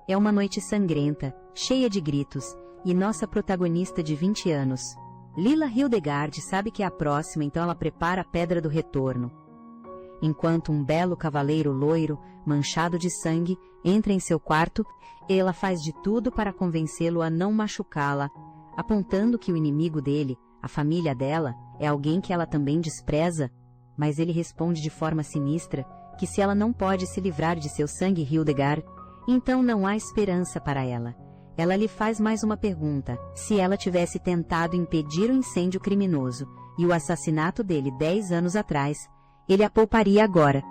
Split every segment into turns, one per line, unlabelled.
É uma noite sangrenta, cheia de gritos, e nossa protagonista de 20 anos, Lila Hildegard, sabe que é a próxima, então ela prepara a Pedra do Retorno. Enquanto um belo cavaleiro loiro, manchado de sangue, entra em seu quarto, ela faz de tudo para convencê-lo a não machucá-la, apontando que o inimigo dele, a família dela, é alguém que ela também despreza, mas ele responde de forma sinistra que se ela não pode se livrar de seu sangue Hildegard, então não há esperança para ela. Ela lhe faz mais uma pergunta: se ela tivesse tentado impedir o incêndio criminoso e o assassinato dele 10 anos atrás, ele a pouparia agora.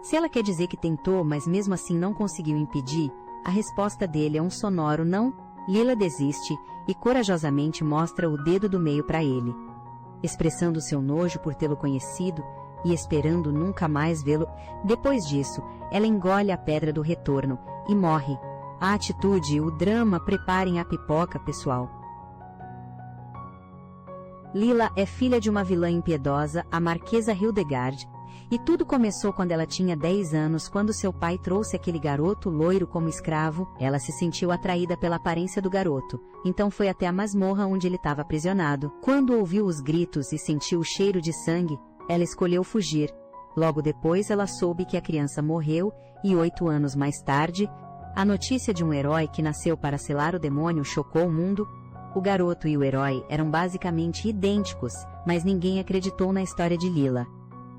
Se ela quer dizer que tentou, mas mesmo assim não conseguiu impedir, a resposta dele é um sonoro não. Lila desiste e corajosamente mostra o dedo do meio para ele, expressando seu nojo por tê-lo conhecido e esperando nunca mais vê-lo. Depois disso, ela engole a Pedra do Retorno e morre. A atitude e o drama preparem a pipoca, pessoal. Lila é filha de uma vilã impiedosa, a Marquesa Hildegard, e tudo começou quando ela tinha 10 anos, quando seu pai trouxe aquele garoto loiro como escravo. Ela se sentiu atraída pela aparência do garoto, então foi até a masmorra onde ele estava aprisionado. Quando ouviu os gritos e sentiu o cheiro de sangue, ela escolheu fugir. Logo depois ela soube que a criança morreu e 8 anos mais tarde, a notícia de um herói que nasceu para selar o demônio chocou o mundo. O garoto e o herói eram basicamente idênticos, mas ninguém acreditou na história de Lila.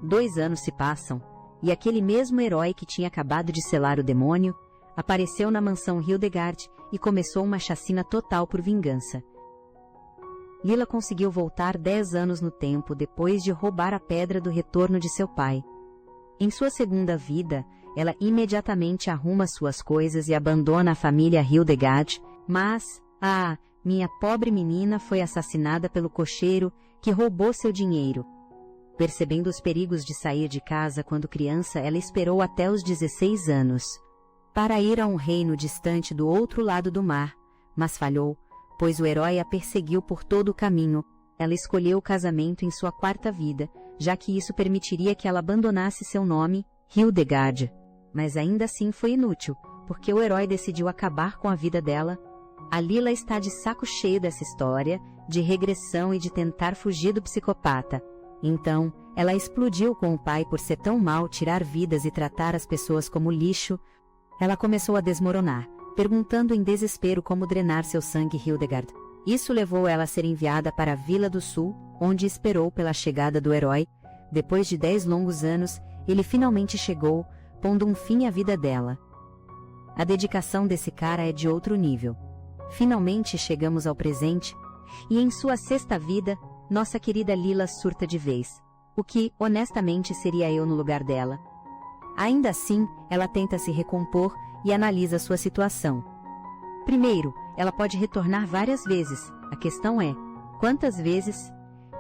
2 anos se passam, e aquele mesmo herói que tinha acabado de selar o demônio, apareceu na mansão Hildegard e começou uma chacina total por vingança. Lila conseguiu voltar 10 anos no tempo depois de roubar a Pedra do Retorno de seu pai. Em sua segunda vida, ela imediatamente arruma suas coisas e abandona a família Hildegard, mas, minha pobre menina foi assassinada pelo cocheiro que roubou seu dinheiro. Percebendo os perigos de sair de casa quando criança, ela esperou até os 16 anos para ir a um reino distante do outro lado do mar, mas falhou, pois o herói a perseguiu por todo o caminho. Ela escolheu o casamento em sua 4ª vida, já que isso permitiria que ela abandonasse seu nome, Hildegard. Mas ainda assim foi inútil, porque o herói decidiu acabar com a vida dela. A Lila está de saco cheio dessa história, de regressão e de tentar fugir do psicopata. Então, ela explodiu com o pai por ser tão mal, tirar vidas e tratar as pessoas como lixo. Ela começou a desmoronar, perguntando em desespero como drenar seu sangue Hildegard. Isso levou ela a ser enviada para a Vila do Sul, onde esperou pela chegada do herói. Depois de 10 longos anos, ele finalmente chegou, pondo um fim à vida dela. A dedicação desse cara é de outro nível. Finalmente chegamos ao presente, e em sua 6ª vida, nossa querida Lila surta de vez. O que, honestamente, seria eu no lugar dela. Ainda assim, ela tenta se recompor e analisa sua situação. Primeiro, ela pode retornar várias vezes. A questão é, quantas vezes?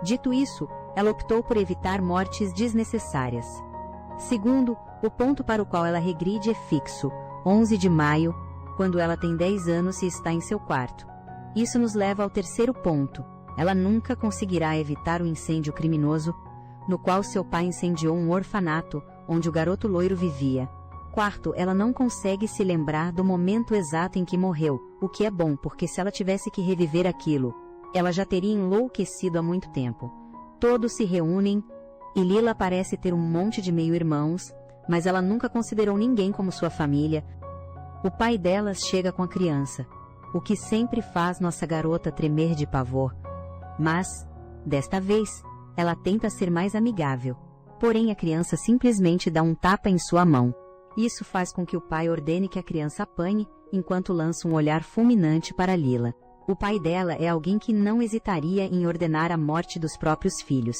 Dito isso, ela optou por evitar mortes desnecessárias. Segundo, o ponto para o qual ela regride é fixo, 11 de maio, quando ela tem 10 anos e está em seu quarto. Isso nos leva ao terceiro ponto. Ela nunca conseguirá evitar o incêndio criminoso, no qual seu pai incendiou um orfanato, onde o garoto loiro vivia. Quarto, ela não consegue se lembrar do momento exato em que morreu, o que é bom, porque se ela tivesse que reviver aquilo, ela já teria enlouquecido há muito tempo. Todos se reúnem, e Lila parece ter um monte de meio-irmãos, mas ela nunca considerou ninguém como sua família. O pai delas chega com a criança, o que sempre faz nossa garota tremer de pavor. Mas, desta vez, ela tenta ser mais amigável. Porém, a criança simplesmente dá um tapa em sua mão. Isso faz com que o pai ordene que a criança apanhe, enquanto lança um olhar fulminante para Lila. O pai dela é alguém que não hesitaria em ordenar a morte dos próprios filhos.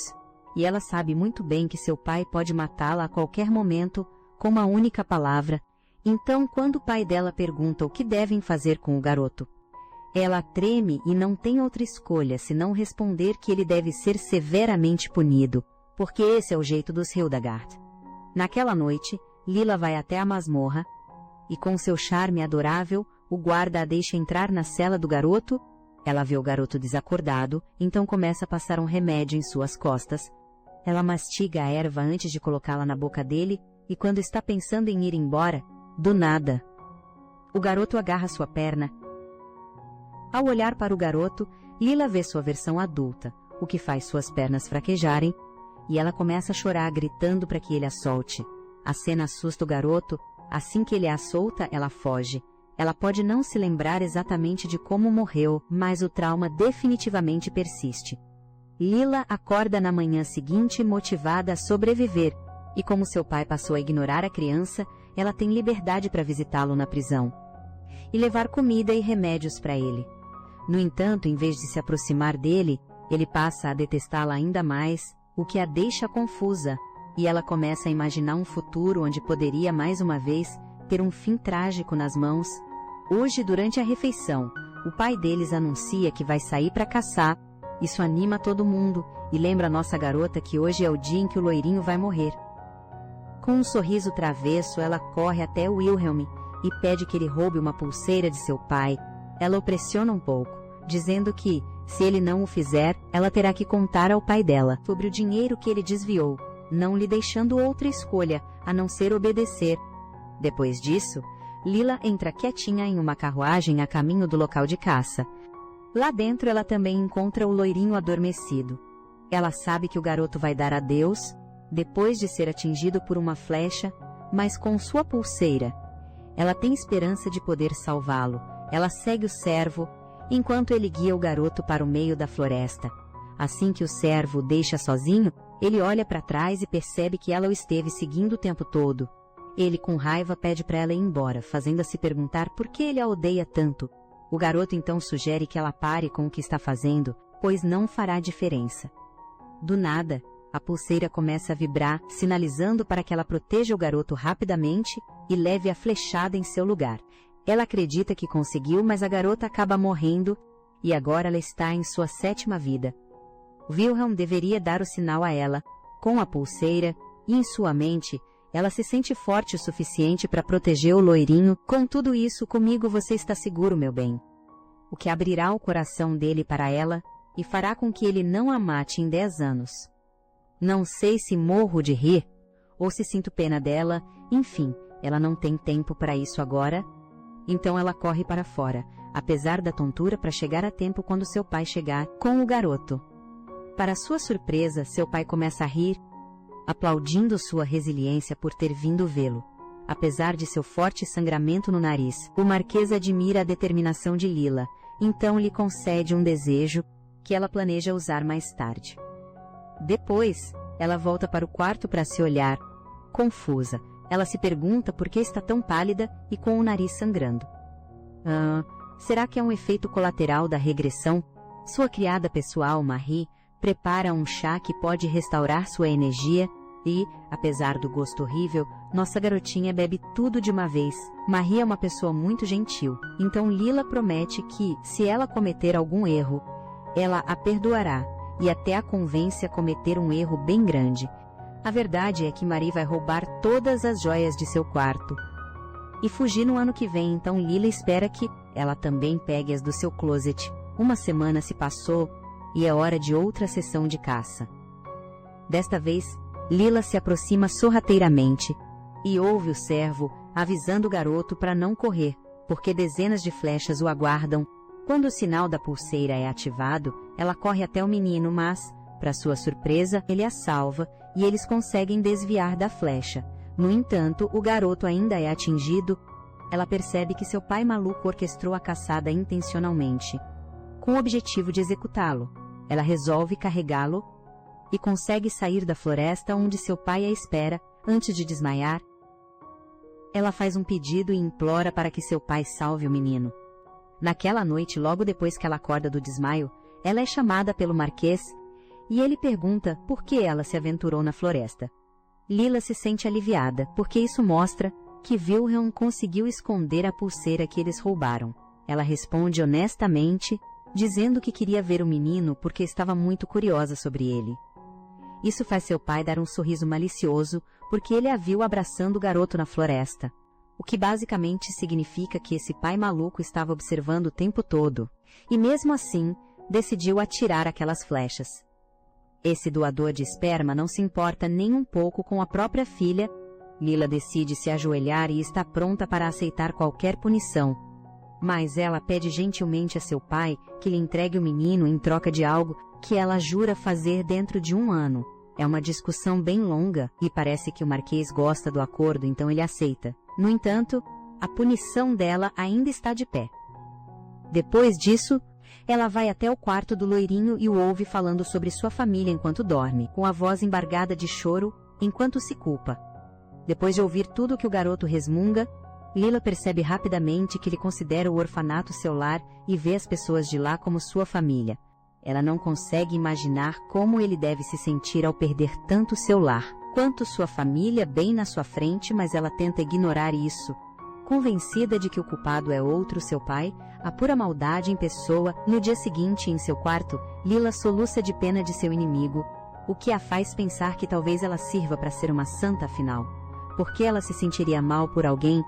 E ela sabe muito bem que seu pai pode matá-la a qualquer momento, com uma única palavra. Então, quando o pai dela pergunta o que devem fazer com o garoto, ela treme e não tem outra escolha senão responder que ele deve ser severamente punido, porque esse é o jeito dos Hildegard. Naquela noite, Lila vai até a masmorra, e com seu charme adorável, o guarda a deixa entrar na cela do garoto. Ela vê o garoto desacordado, então começa a passar um remédio em suas costas. Ela mastiga a erva antes de colocá-la na boca dele, e quando está pensando em ir embora, do nada, O garoto agarra sua perna. Ao olhar para o garoto, Lila vê sua versão adulta, o que faz suas pernas fraquejarem, e ela começa a chorar gritando para que ele a solte. A cena assusta o garoto. Assim que ele a solta, ela foge. Ela pode não se lembrar exatamente de como morreu, mas o trauma definitivamente persiste. Lila acorda na manhã seguinte motivada a sobreviver, e como seu pai passou a ignorar a criança, ela tem liberdade para visitá-lo na prisão e levar comida e remédios para ele. No entanto, em vez de se aproximar dele, ele passa a detestá-la ainda mais, o que a deixa confusa, e ela começa a imaginar um futuro onde poderia mais uma vez ter um fim trágico nas mãos. Hoje, durante a refeição, o pai deles anuncia que vai sair para caçar. Isso anima todo mundo e lembra a nossa garota que hoje é o dia em que o loirinho vai morrer. Com um sorriso travesso, ela corre até Wilhelm e pede que ele roube uma pulseira de seu pai. Ela o pressiona um pouco, dizendo que, se ele não o fizer, ela terá que contar ao pai dela sobre o dinheiro que ele desviou, não lhe deixando outra escolha a não ser obedecer. Depois disso, Lila entra quietinha em uma carruagem a caminho do local de caça. Lá dentro ela também encontra o loirinho adormecido. Ela sabe que o garoto vai dar adeus, depois de ser atingido por uma flecha, mas com sua pulseira. Ela tem esperança de poder salvá-lo. Ela segue o servo, enquanto ele guia o garoto para o meio da floresta. Assim que o servo o deixa sozinho, ele olha para trás e percebe que ela o esteve seguindo o tempo todo. Ele, com raiva, pede para ela ir embora, fazendo-a se perguntar por que ele a odeia tanto. O garoto então sugere que ela pare com o que está fazendo, pois não fará diferença. Do nada, a pulseira começa a vibrar, sinalizando para que ela proteja o garoto rapidamente e leve a flechada em seu lugar. Ela acredita que conseguiu, mas a garota acaba morrendo e agora ela está em sua 7ª vida. Wilhelm deveria dar o sinal a ela, com a pulseira, e em sua mente, ela se sente forte o suficiente para proteger o loirinho. Com tudo isso, comigo você está seguro, meu bem. O que abrirá o coração dele para ela e fará com que ele não a mate em 10 anos. Não sei se morro de rir, ou se sinto pena dela, enfim, ela não tem tempo para isso agora. Então ela corre para fora, apesar da tontura, para chegar a tempo quando seu pai chegar com o garoto. Para sua surpresa, seu pai começa a rir, aplaudindo sua resiliência por ter vindo vê-lo. Apesar de seu forte sangramento no nariz, o marquês admira a determinação de Lila, então lhe concede um desejo que ela planeja usar mais tarde. Depois, ela volta para o quarto para se olhar. Confusa, ela se pergunta por que está tão pálida e com o nariz sangrando. Será que é um efeito colateral da regressão? Sua criada pessoal, Marie, prepara um chá que pode restaurar sua energia e, apesar do gosto horrível, nossa garotinha bebe tudo de uma vez. Marie é uma pessoa muito gentil, então Lila promete que, se ela cometer algum erro, ela a perdoará e até a convence a cometer um erro bem grande. A verdade é que Marie vai roubar todas as joias de seu quarto e fugir no ano que vem, então Lila espera que ela também pegue as do seu closet. Uma semana se passou e é hora de outra sessão de caça. Desta vez, Lila se aproxima sorrateiramente e ouve o servo avisando o garoto para não correr, porque dezenas de flechas o aguardam. Quando o sinal da pulseira é ativado, ela corre até o menino, mas, para sua surpresa, ele a salva e eles conseguem desviar da flecha. No entanto, o garoto ainda é atingido. Ela percebe que seu pai maluco orquestrou a caçada intencionalmente, com o objetivo de executá-lo. Ela resolve carregá-lo e consegue sair da floresta onde seu pai a espera. Antes de desmaiar, ela faz um pedido e implora para que seu pai salve o menino. Naquela noite, logo depois que ela acorda do desmaio, ela é chamada pelo marquês e ele pergunta por que ela se aventurou na floresta. Lila se sente aliviada, porque isso mostra que Wilhelm conseguiu esconder a pulseira que eles roubaram. Ela responde honestamente, dizendo que queria ver o menino porque estava muito curiosa sobre ele. Isso faz seu pai dar um sorriso malicioso, porque ele a viu abraçando o garoto na floresta, o que basicamente significa que esse pai maluco estava observando o tempo todo, e mesmo assim, decidiu atirar aquelas flechas. Esse doador de esperma não se importa nem um pouco com a própria filha Lila decide se ajoelhar e está pronta para aceitar qualquer punição. Mas ela pede gentilmente a seu pai que lhe entregue o menino em troca de algo que ela jura fazer dentro de 1 ano. É uma discussão bem longa e parece que o Marquês gosta do acordo, então ele aceita. No entanto, a punição dela ainda está de pé. Depois disso, ela vai até o quarto do loirinho e o ouve falando sobre sua família enquanto dorme, com a voz embargada de choro, enquanto se culpa. Depois de ouvir tudo que o garoto resmunga, Lila percebe rapidamente que ele considera o orfanato seu lar e vê as pessoas de lá como sua família. Ela não consegue imaginar como ele deve se sentir ao perder tanto seu lar, quanto sua família bem na sua frente, mas ela tenta ignorar isso. Convencida de que o culpado é outro, seu pai, a pura maldade em pessoa, no dia seguinte, em seu quarto, Lila soluça de pena de seu inimigo, o que a faz pensar que talvez ela sirva para ser uma santa afinal. Porque ela se sentiria mal por alguém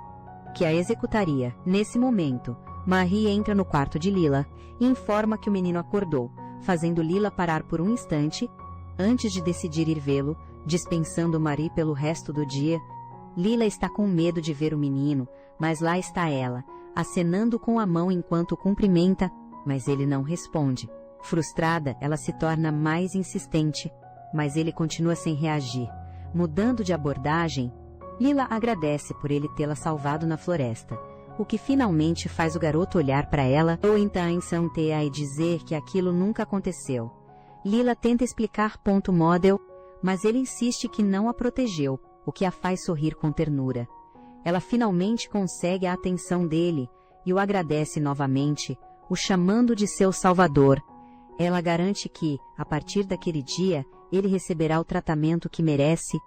que a executaria. Nesse momento, Marie entra no quarto de Lila e informa que o menino acordou, fazendo Lila parar por um instante, antes de decidir ir vê-lo, dispensando Marie pelo resto do dia. Lila está com medo de ver o menino, mas lá está ela, acenando com a mão enquanto o cumprimenta, mas ele não responde. Frustrada, ela se torna mais insistente, mas ele continua sem reagir. Mudando de abordagem, Lila agradece por ele tê-la salvado na floresta, o que finalmente faz o garoto olhar para ela ou então e dizer que aquilo nunca aconteceu. Lila tenta explicar ponto model, mas ele insiste que não a protegeu, o que a faz sorrir com ternura. Ela finalmente consegue a atenção dele e o agradece novamente, o chamando de seu salvador. Ela garante que, a partir daquele dia, ele receberá o tratamento que merece.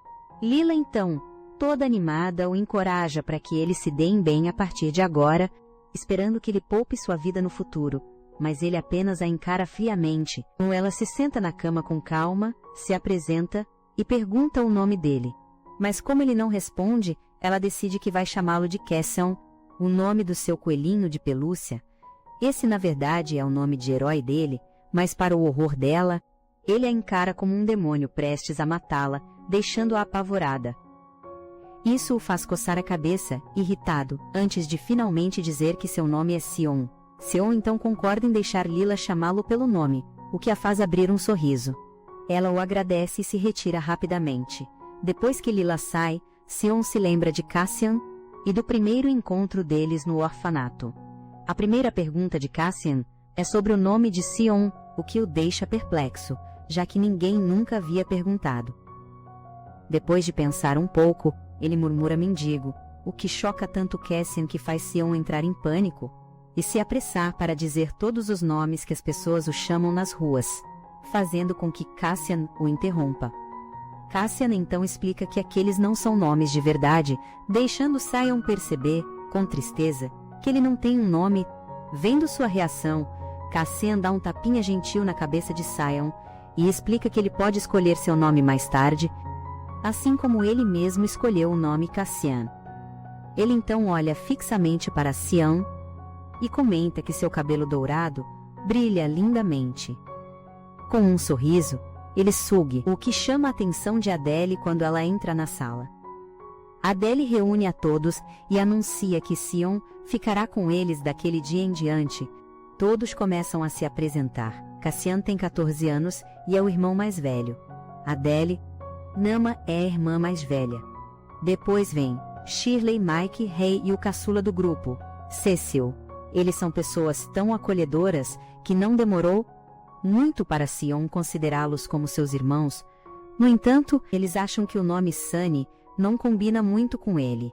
Lila então, toda animada, o encoraja para que eles se deem bem a partir de agora, esperando que ele poupe sua vida no futuro, mas ele apenas a encara friamente. Ela se senta na cama com calma, se apresenta e pergunta o nome dele. Mas como ele não responde, ela decide que vai chamá-lo de Cassian, o nome do seu coelhinho de pelúcia. Esse, na verdade, é o nome de herói dele, mas para o horror dela, ele a encara como um demônio prestes a matá-la, deixando-a apavorada. Isso o faz coçar a cabeça, irritado, antes de finalmente dizer que seu nome é Sion. Sion então concorda em deixar Lila chamá-lo pelo nome, o que a faz abrir um sorriso. Ela o agradece e se retira rapidamente. Depois que Lila sai, Sion se lembra de Cassian e do primeiro encontro deles no orfanato. A primeira pergunta de Cassian é sobre o nome de Sion, o que o deixa perplexo, já que ninguém nunca havia perguntado. Depois de pensar um pouco, ele murmura mendigo, o que choca tanto Cassian que faz Sion entrar em pânico e se apressar para dizer todos os nomes que as pessoas o chamam nas ruas, fazendo com que Cassian o interrompa. Cassian então explica que aqueles não são nomes de verdade, deixando Sion perceber, com tristeza, que ele não tem um nome. Vendo sua reação, Cassian dá um tapinha gentil na cabeça de Sion e explica que ele pode escolher seu nome mais tarde, assim como ele mesmo escolheu o nome Cassian. Ele então olha fixamente para Sion e comenta que seu cabelo dourado brilha lindamente. Com um sorriso, ele sugue, o que chama a atenção de Adele quando ela entra na sala. Adele reúne a todos e anuncia que Sion ficará com eles daquele dia em diante. Todos começam a se apresentar. Cassian tem 14 anos e é o irmão mais velho. Adele, Nama é a irmã mais velha. Depois vem Shirley, Mike, Ray e o caçula do grupo, Cecil. Eles são pessoas tão acolhedoras que não demorou muito para Sion considerá-los como seus irmãos. No entanto, eles acham que o nome Sunny não combina muito com ele.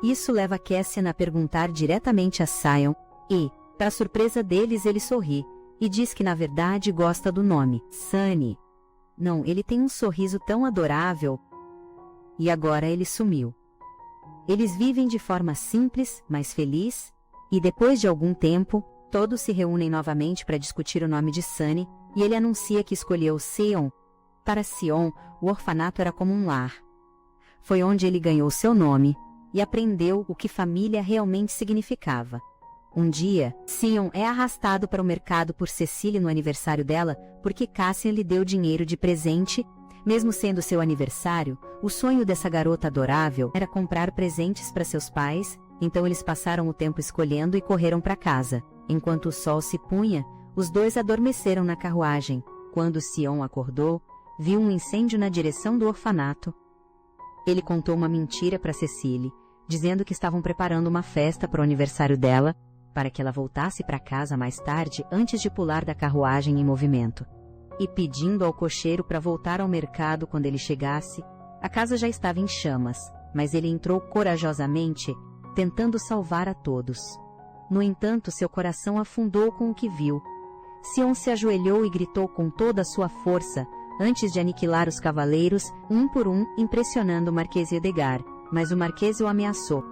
Isso leva Cassian a perguntar diretamente a Sion e, para surpresa deles, ele sorri e diz que na verdade gosta do nome, Sunny. Não, ele tem um sorriso tão adorável. E agora ele sumiu. Eles vivem de forma simples, mas feliz, e depois de algum tempo, todos se reúnem novamente para discutir o nome de Sunny, e ele anuncia que escolheu Sion. Para Sion, o orfanato era como um lar. Foi onde ele ganhou seu nome e aprendeu o que família realmente significava. Um dia, Sion é arrastado para o mercado por Cecily no aniversário dela porque Cassian lhe deu dinheiro de presente, Mesmo sendo seu aniversário, o sonho dessa garota adorável era comprar presentes para seus pais, então eles passaram o tempo escolhendo e correram para casa. Enquanto o sol se punha, os dois adormeceram na carruagem. Quando Sion acordou, viu um incêndio na direção do orfanato. Ele contou uma mentira para Cecile, dizendo que estavam preparando uma festa para o aniversário dela, para que ela voltasse para casa mais tarde antes de pular da carruagem em movimento. E pedindo ao cocheiro para voltar ao mercado quando ele chegasse. A casa já estava em chamas, mas ele entrou corajosamente, tentando salvar a todos. No entanto, seu coração afundou com o que viu. Sion se ajoelhou e gritou com toda a sua força, antes de aniquilar os cavaleiros, um por um, impressionando o Marquês Hildegard, mas o Marquês o ameaçou,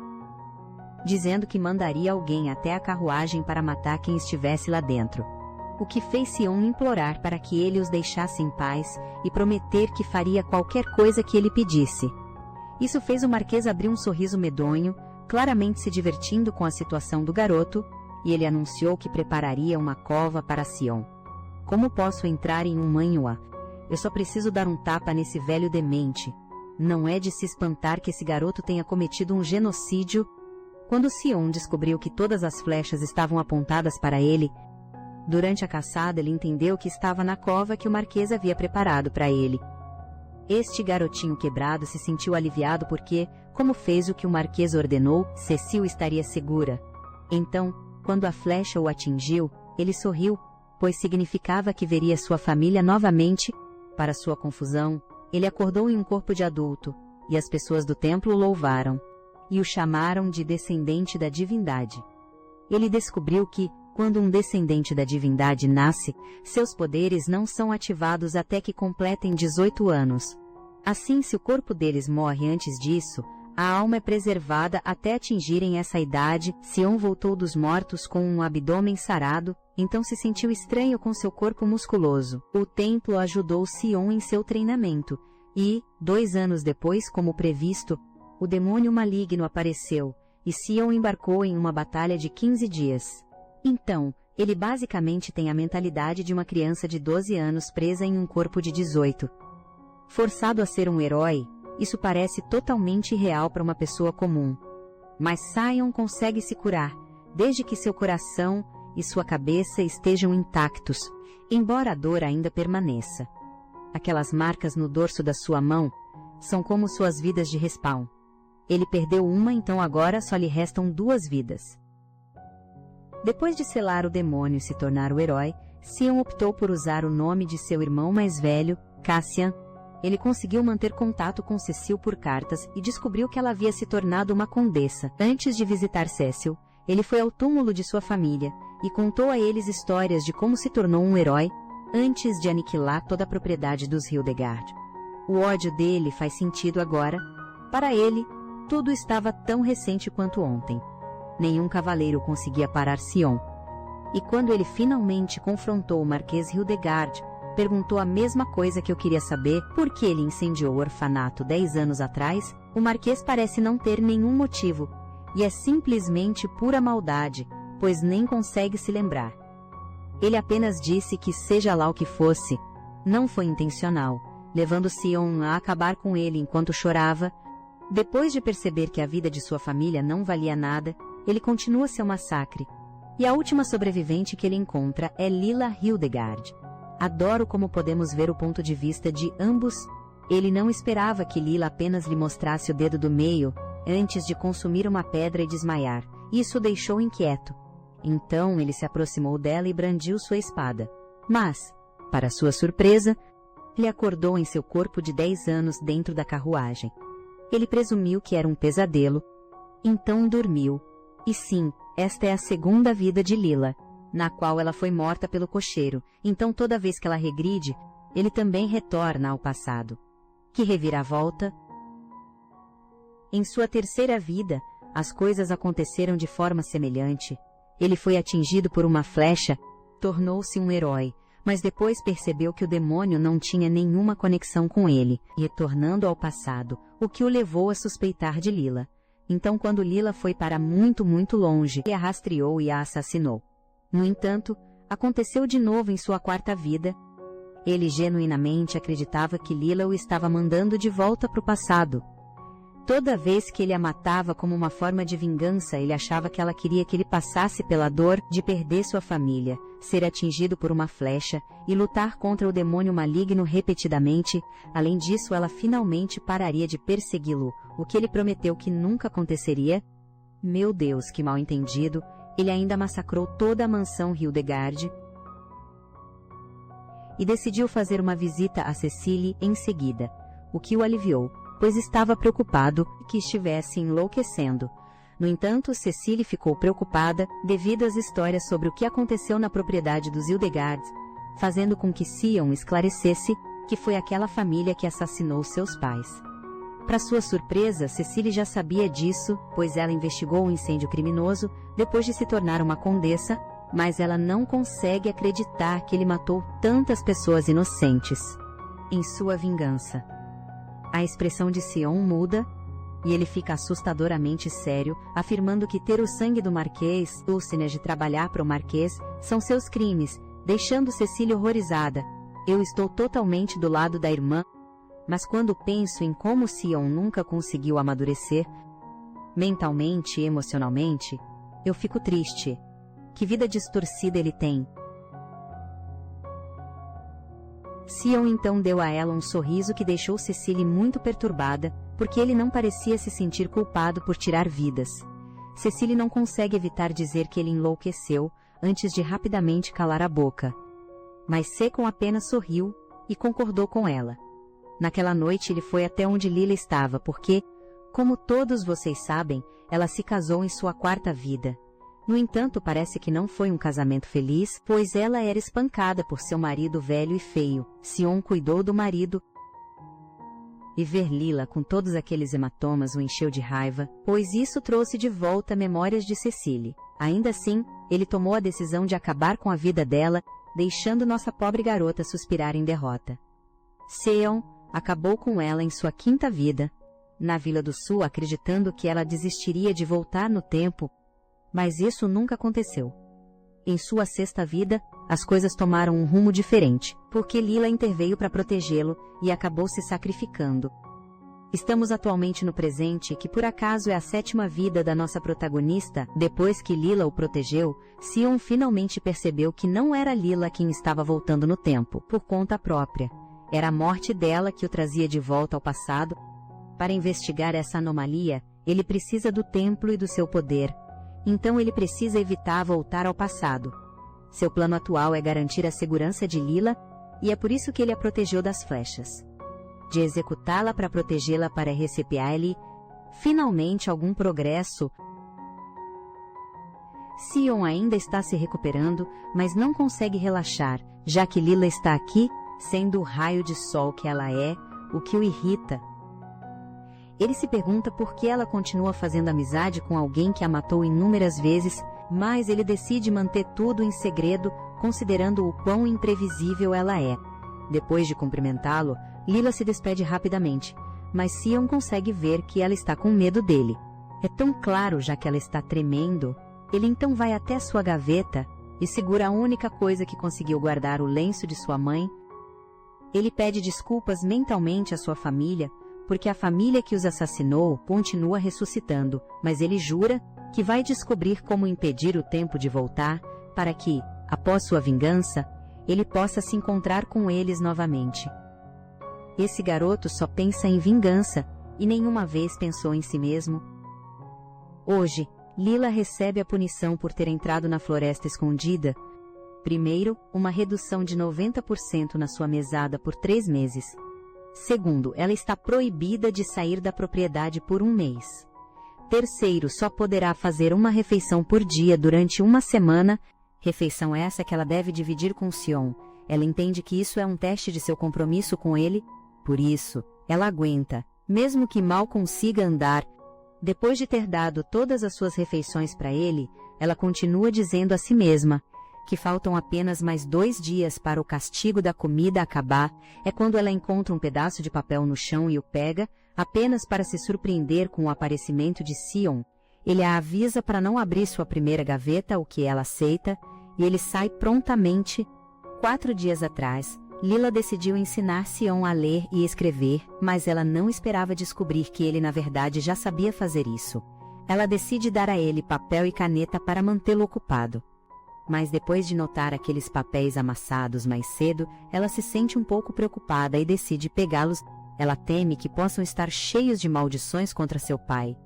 dizendo que mandaria alguém até a carruagem para matar quem estivesse lá dentro. O que fez Sion implorar para que ele os deixasse em paz e prometer que faria qualquer coisa que ele pedisse. Isso fez o Marquês abrir um sorriso medonho, claramente se divertindo com a situação do garoto, e ele anunciou que prepararia uma cova para Sion. Como posso entrar em um manhua? Eu só preciso dar um tapa nesse velho demente. Não é de se espantar que esse garoto tenha cometido um genocídio. Quando Sion descobriu que todas as flechas estavam apontadas para ele, durante a caçada ele entendeu que estava na cova que o Marquês havia preparado para ele. Este garotinho quebrado se sentiu aliviado porque, como fez o que o Marquês ordenou, Cecile estaria segura. Então, quando a flecha o atingiu, ele sorriu, pois significava que veria sua família novamente. Para sua confusão, ele acordou em um corpo de adulto, e as pessoas do templo o louvaram, e o chamaram de descendente da divindade. Ele descobriu que, quando um descendente da divindade nasce, seus poderes não são ativados até que completem 18 anos. Assim, se o corpo deles morre antes disso, a alma é preservada até atingirem essa idade. Sion voltou dos mortos com um abdômen sarado, então se sentiu estranho com seu corpo musculoso. O templo ajudou Sion em seu treinamento, e, 2 anos depois, como previsto, o demônio maligno apareceu, e Sion embarcou em uma batalha de 15 dias. Então, ele basicamente tem a mentalidade de uma criança de 12 anos presa em um corpo de 18. Forçado a ser um herói, isso parece totalmente irreal para uma pessoa comum. Mas Sion consegue se curar, desde que seu coração e sua cabeça estejam intactos, embora a dor ainda permaneça. Aquelas marcas no dorso da sua mão são como suas vidas de respawn. Ele perdeu uma, então agora só lhe restam 2 vidas. Depois de selar o demônio e se tornar o herói, Sion optou por usar o nome de seu irmão mais velho, Cassian. Ele conseguiu manter contato com Cecile por cartas e descobriu que ela havia se tornado uma condessa. Antes de visitar Cecile, ele foi ao túmulo de sua família e contou a eles histórias de como se tornou um herói antes de aniquilar toda a propriedade dos Hildegard. O ódio dele faz sentido agora. Para ele, tudo estava tão recente quanto ontem. Nenhum cavaleiro conseguia parar Sion. E quando ele finalmente confrontou o Marquês Hildegard, perguntou a mesma coisa que eu queria saber: por que ele incendiou o orfanato 10 anos atrás? O Marquês parece não ter nenhum motivo, e é simplesmente pura maldade, pois nem consegue se lembrar. Ele apenas disse que, seja lá o que fosse, não foi intencional, levando Sion a acabar com ele enquanto chorava. Depois de perceber que a vida de sua família não valia nada, ele continua seu massacre. E a última sobrevivente que ele encontra é Lila Hildegard. Adoro como podemos ver o ponto de vista de ambos. Ele não esperava que Lila apenas lhe mostrasse o dedo do meio, antes de consumir uma pedra e desmaiar. Isso o deixou inquieto. Então ele se aproximou dela e brandiu sua espada. Mas, para sua surpresa, ele acordou em seu corpo de 10 anos dentro da carruagem. Ele presumiu que era um pesadelo, então dormiu. E sim, esta é a segunda vida de Lila, na qual ela foi morta pelo cocheiro, então toda vez que ela regride, ele também retorna ao passado. Que reviravolta! Em sua terceira vida, as coisas aconteceram de forma semelhante. Ele foi atingido por uma flecha, tornou-se um herói, mas depois percebeu que o demônio não tinha nenhuma conexão com ele, retornando ao passado, o que o levou a suspeitar de Lila. Então, quando Lila foi para muito, muito longe, ele a rastreou e a assassinou. No entanto, aconteceu de novo em sua quarta vida. Ele genuinamente acreditava que Lila o estava mandando de volta para o passado. Toda vez que ele a matava como uma forma de vingança, ele achava que ela queria que ele passasse pela dor de perder sua família, ser atingido por uma flecha e lutar contra o demônio maligno repetidamente. Além disso, ela finalmente pararia de persegui-lo, o que ele prometeu que nunca aconteceria. Meu Deus, que mal entendido! Ele ainda massacrou toda a mansão Hildegard e decidiu fazer uma visita a Cecily em seguida, o que o aliviou, pois estava preocupado que estivesse enlouquecendo. No entanto, Cecily ficou preocupada devido às histórias sobre o que aconteceu na propriedade dos Hildegards, fazendo com que Sion esclarecesse que foi aquela família que assassinou seus pais. Para sua surpresa, Cecily já sabia disso, pois ela investigou o incêndio criminoso depois de se tornar uma condessa, mas ela não consegue acreditar que ele matou tantas pessoas inocentes. Em sua vingança, a expressão de Sion muda, e ele fica assustadoramente sério, afirmando que ter o sangue do Marquês, Dulcinea de trabalhar para o Marquês, são seus crimes, deixando Cecily horrorizada. Eu estou totalmente do lado da irmã, mas quando penso em como Sion nunca conseguiu amadurecer, mentalmente e emocionalmente, eu fico triste. Que vida distorcida ele tem. Sion então deu a ela um sorriso que deixou Cecily muito perturbada, porque ele não parecia se sentir culpado por tirar vidas. Cecily não consegue evitar dizer que ele enlouqueceu, antes de rapidamente calar a boca. Mas Secon apenas sorriu e concordou com ela. Naquela noite ele foi até onde Lila estava, porque, como todos vocês sabem, ela se casou em sua quarta vida. No entanto, parece que não foi um casamento feliz, pois ela era espancada por seu marido velho e feio. Sion cuidou do marido, e ver Lila com todos aqueles hematomas o encheu de raiva, pois isso trouxe de volta memórias de Cecily. Ainda assim, ele tomou a decisão de acabar com a vida dela, deixando nossa pobre garota suspirar em derrota. Sion acabou com ela em sua quinta vida, na Vila do Sul, acreditando que ela desistiria de voltar no tempo, mas isso nunca aconteceu. Em sua sexta vida, as coisas tomaram um rumo diferente, porque Lila interveio para protegê-lo e acabou se sacrificando. Estamos atualmente no presente, que por acaso é a sétima vida da nossa protagonista. Depois que Lila o protegeu, Sion finalmente percebeu que não era Lila quem estava voltando no tempo, por conta própria. Era a morte dela que o trazia de volta ao passado. Para investigar essa anomalia, ele precisa do templo e do seu poder. Então ele precisa evitar voltar ao passado. Seu plano atual é garantir a segurança de Lila, e é por isso que ele a protegeu das flechas. De executá-la para protegê-la para receber-lhe, finalmente, algum progresso. Sion ainda está se recuperando, mas não consegue relaxar, já que Lila está aqui, sendo o raio de sol que ela é, o que o irrita. Ele se pergunta por que ela continua fazendo amizade com alguém que a matou inúmeras vezes, mas ele decide manter tudo em segredo, considerando o quão imprevisível ela é. Depois de cumprimentá-lo, Lila se despede rapidamente, mas Sion consegue ver que ela está com medo dele. É tão claro, já que ela está tremendo. Ele então vai até sua gaveta e segura a única coisa que conseguiu guardar, o lenço de sua mãe. Ele pede desculpas mentalmente à sua família, porque a família que os assassinou continua ressuscitando, mas ele jura que vai descobrir como impedir o tempo de voltar, para que, após sua vingança, ele possa se encontrar com eles novamente. Esse garoto só pensa em vingança, e nenhuma vez pensou em si mesmo. Hoje, Lila recebe a punição por ter entrado na floresta escondida. Primeiro, uma redução de 90% na sua mesada por 3 meses. Segundo, ela está proibida de sair da propriedade por 1 mês. Terceiro, só poderá fazer uma refeição por dia durante 1 semana, refeição essa que ela deve dividir com Sion. Ela entende que isso é um teste de seu compromisso com ele, por isso, ela aguenta, mesmo que mal consiga andar. Depois de ter dado todas as suas refeições para ele, ela continua dizendo a si mesma que faltam apenas mais 2 dias para o castigo da comida acabar. É quando ela encontra um pedaço de papel no chão e o pega, apenas para se surpreender com o aparecimento de Sion. Ele a avisa para não abrir sua primeira gaveta, o que ela aceita, e ele sai prontamente. 4 dias atrás, Lila decidiu ensinar Sion a ler e escrever, mas ela não esperava descobrir que ele na verdade já sabia fazer isso. Ela decide dar a ele papel e caneta para mantê-lo ocupado. Mas depois de notar aqueles papéis amassados mais cedo, ela se sente um pouco preocupada e decide pegá-los. Ela teme que possam estar cheios de maldições contra seu pai.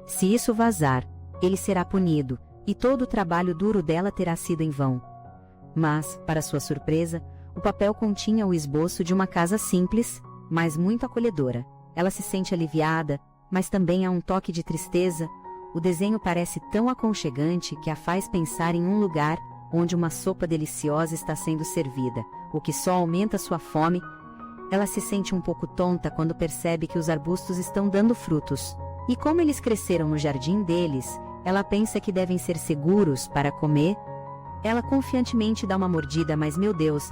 Se isso vazar, ele será punido, e todo o trabalho duro dela terá sido em vão. Mas, para sua surpresa, o papel continha o esboço de uma casa simples, mas muito acolhedora. Ela se sente aliviada, mas também há um toque de tristeza. O desenho parece tão aconchegante que a faz pensar em um lugar onde uma sopa deliciosa está sendo servida, o que só aumenta sua fome. Ela se sente um pouco tonta quando percebe que os arbustos estão dando frutos. E como eles cresceram no jardim deles, ela pensa que devem ser seguros para comer. Ela confiantemente dá uma mordida, mas meu Deus,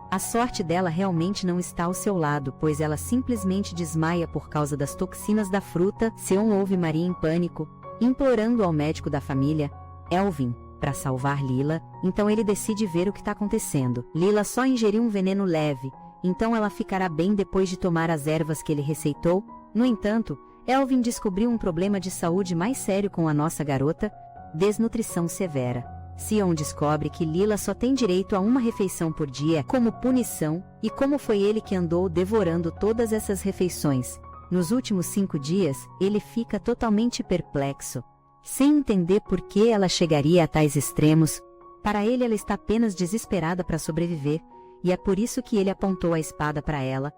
a sorte dela realmente não está ao seu lado, pois ela simplesmente desmaia por causa das toxinas da fruta. Sion ouve Maria em pânico, implorando ao médico da família, Elvin, para salvar Lila, então ele decide ver o que está acontecendo. Lila só ingeriu um veneno leve, então ela ficará bem depois de tomar as ervas que ele receitou. No entanto, Elvin descobriu um problema de saúde mais sério com a nossa garota, desnutrição severa. Sion descobre que Lila só tem direito a uma refeição por dia como punição, e como foi ele que andou devorando todas essas refeições. Nos últimos 5 dias, ele fica totalmente perplexo, sem entender por que ela chegaria a tais extremos. Para ele, ela está apenas desesperada para sobreviver, e é por isso que ele apontou a espada para ela,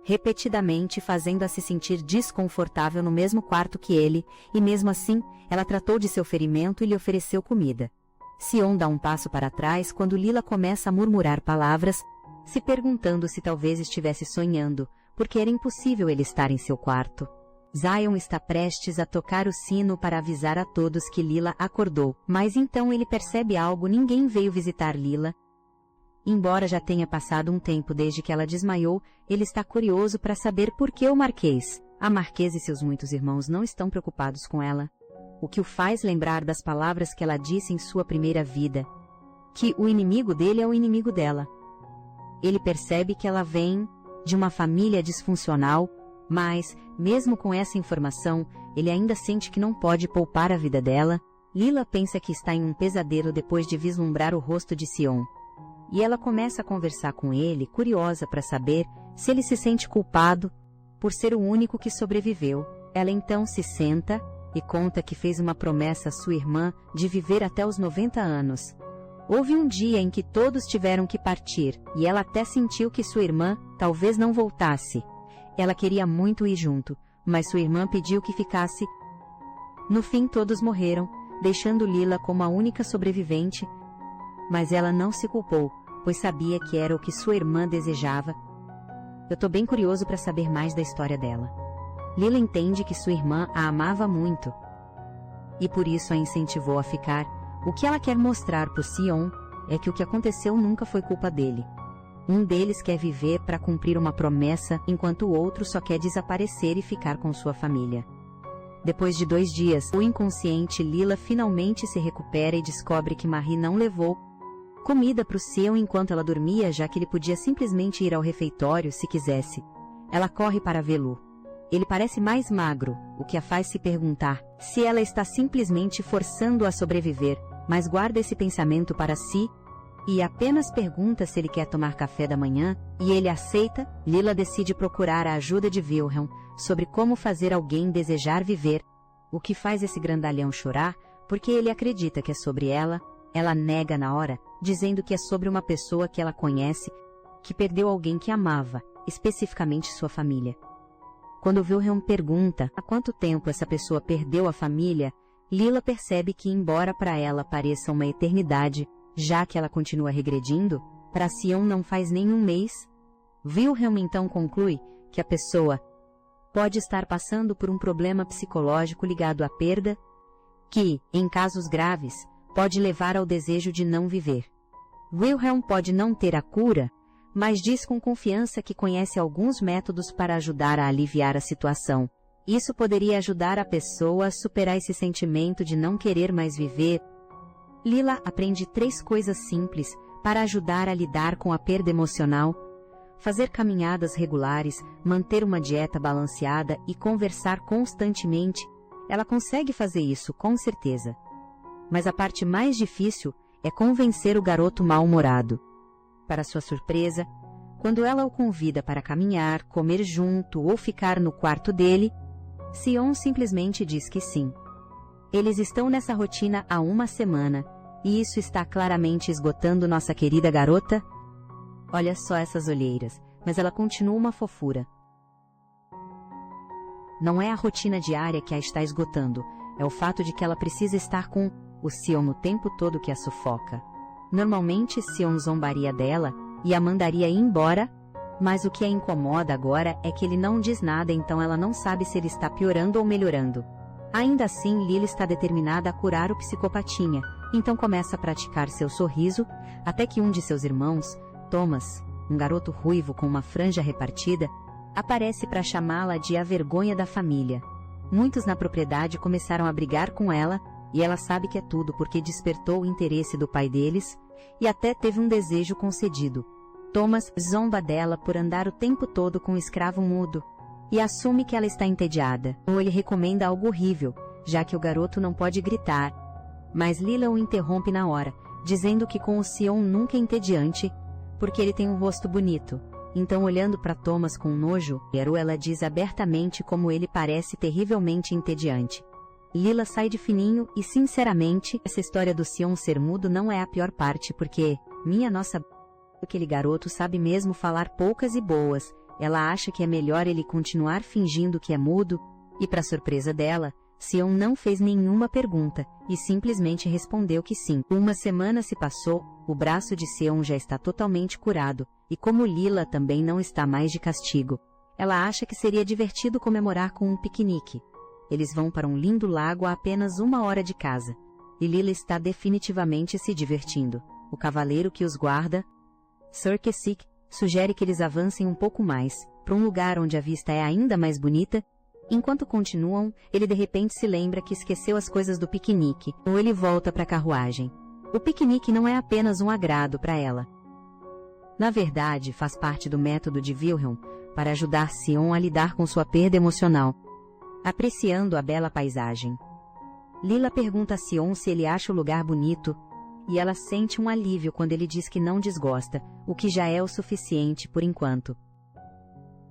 repetidamente fazendo-a se sentir desconfortável no mesmo quarto que ele, e mesmo assim, ela tratou de seu ferimento e lhe ofereceu comida. Sion dá um passo para trás quando Lila começa a murmurar palavras, se perguntando se talvez estivesse sonhando, porque era impossível ele estar em seu quarto. Zion está prestes a tocar o sino para avisar a todos que Lila acordou, mas então ele percebe algo: ninguém veio visitar Lila. Embora já tenha passado um tempo desde que ela desmaiou, ele está curioso para saber por que o Marquês, a Marquesa e seus muitos irmãos não estão preocupados com ela. O que o faz lembrar das palavras que ela disse em sua primeira vida, que o inimigo dele é o inimigo dela. Ele percebe que ela vem de uma família disfuncional, mas, mesmo com essa informação, ele ainda sente que não pode poupar a vida dela. Lila pensa que está em um pesadelo depois de vislumbrar o rosto de Sion. E ela começa a conversar com ele, curiosa para saber se ele se sente culpado por ser o único que sobreviveu. Ela então se senta e conta que fez uma promessa à sua irmã de viver até os 90 anos. Houve um dia em que todos tiveram que partir, e ela até sentiu que sua irmã talvez não voltasse. Ela queria muito ir junto, mas sua irmã pediu que ficasse. No fim todos morreram, deixando Lila como a única sobrevivente, mas ela não se culpou, pois sabia que era o que sua irmã desejava. Eu tô bem curioso para saber mais da história dela. Lila entende que sua irmã a amava muito, e por isso a incentivou a ficar. O que ela quer mostrar por Sion é que o que aconteceu nunca foi culpa dele. Um deles quer viver para cumprir uma promessa, enquanto o outro só quer desaparecer e ficar com sua família. Depois de 2 dias, o inconsciente Lila finalmente se recupera e descobre que Marie não levou comida para o Sion enquanto ela dormia, já que ele podia simplesmente ir ao refeitório se quisesse. Ela corre para vê-lo. Ele parece mais magro, o que a faz se perguntar se ela está simplesmente forçando-o a sobreviver, mas guarda esse pensamento para si e apenas pergunta se ele quer tomar café da manhã, e ele aceita. Lila decide procurar a ajuda de Wilhelm sobre como fazer alguém desejar viver, o que faz esse grandalhão chorar, porque ele acredita que é sobre ela. Ela nega na hora, dizendo que é sobre uma pessoa que ela conhece, que perdeu alguém que amava, especificamente sua família. Quando Wilhelm pergunta há quanto tempo essa pessoa perdeu a família, Lila percebe que, embora para ela pareça uma eternidade, já que ela continua regredindo, para Sion não faz nem um mês. Wilhelm então conclui que a pessoa pode estar passando por um problema psicológico ligado à perda, que, em casos graves, pode levar ao desejo de não viver. Wilhelm pode não ter a cura, mas diz com confiança que conhece alguns métodos para ajudar a aliviar a situação. Isso poderia ajudar a pessoa a superar esse sentimento de não querer mais viver. Lila aprende 3 coisas simples para ajudar a lidar com a perda emocional, fazer caminhadas regulares, manter uma dieta balanceada e conversar constantemente. Ela consegue fazer isso, com certeza. Mas a parte mais difícil é convencer o garoto mal-humorado. Para sua surpresa, quando ela o convida para caminhar, comer junto ou ficar no quarto dele, Sion simplesmente diz que sim. Eles estão nessa rotina há uma semana, e isso está claramente esgotando nossa querida garota. Olha só essas olheiras, mas ela continua uma fofura. Não é a rotina diária que a está esgotando, é o fato de que ela precisa estar com o Sion o tempo todo que a sufoca. Normalmente Sion zombaria dela e a mandaria ir embora, mas o que a incomoda agora é que ele não diz nada, então ela não sabe se ele está piorando ou melhorando. Ainda assim, Lila está determinada a curar o psicopatinha, então começa a praticar seu sorriso, até que um de seus irmãos, Thomas, um garoto ruivo com uma franja repartida, aparece para chamá-la de a vergonha da família. Muitos na propriedade começaram a brigar com ela, e ela sabe que é tudo porque despertou o interesse do pai deles, e até teve um desejo concedido. Thomas zomba dela por andar o tempo todo com um escravo mudo, e assume que ela está entediada, ou ele recomenda algo horrível, já que o garoto não pode gritar. Mas Lila o interrompe na hora, dizendo que com o Sion nunca é entediante, porque ele tem um rosto bonito. Então, olhando para Thomas com nojo, ela diz abertamente como ele parece terrivelmente entediante. Lila sai de fininho e, sinceramente, essa história do Sion ser mudo não é a pior parte porque, minha nossa, aquele garoto sabe mesmo falar poucas e boas. Ela acha que é melhor ele continuar fingindo que é mudo, e para surpresa dela, Sion não fez nenhuma pergunta, e simplesmente respondeu que sim. Uma semana se passou, o braço de Sion já está totalmente curado, e como Lila também não está mais de castigo, ela acha que seria divertido comemorar com um piquenique. Eles vão para um lindo lago a apenas 1 hora de casa, e Lila está definitivamente se divertindo. O cavaleiro que os guarda, Sir Keswick, sugere que eles avancem um pouco mais, para um lugar onde a vista é ainda mais bonita. Enquanto continuam, ele de repente se lembra que esqueceu as coisas do piquenique, ou ele volta para a carruagem. O piquenique não é apenas um agrado para ela. Na verdade, faz parte do método de Wilhelm para ajudar Sion a lidar com sua perda emocional, apreciando a bela paisagem. Lila pergunta a Sion se ele acha o lugar bonito, e ela sente um alívio quando ele diz que não desgosta, o que já é o suficiente por enquanto.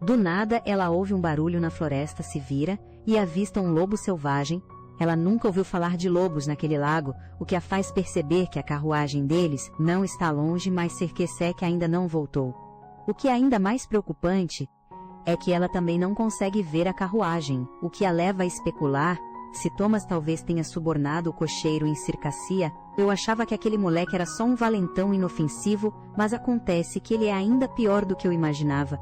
Do nada, ela ouve um barulho na floresta, se vira e avista um lobo selvagem. Ela nunca ouviu falar de lobos naquele lago, o que a faz perceber que a carruagem deles não está longe, mas Sir Keswick ainda não voltou. O que é ainda mais preocupante é que ela também não consegue ver a carruagem, o que a leva a especular se Thomas talvez tenha subornado o cocheiro em Circassia. Eu achava que aquele moleque era só um valentão inofensivo, mas acontece que ele é ainda pior do que eu imaginava.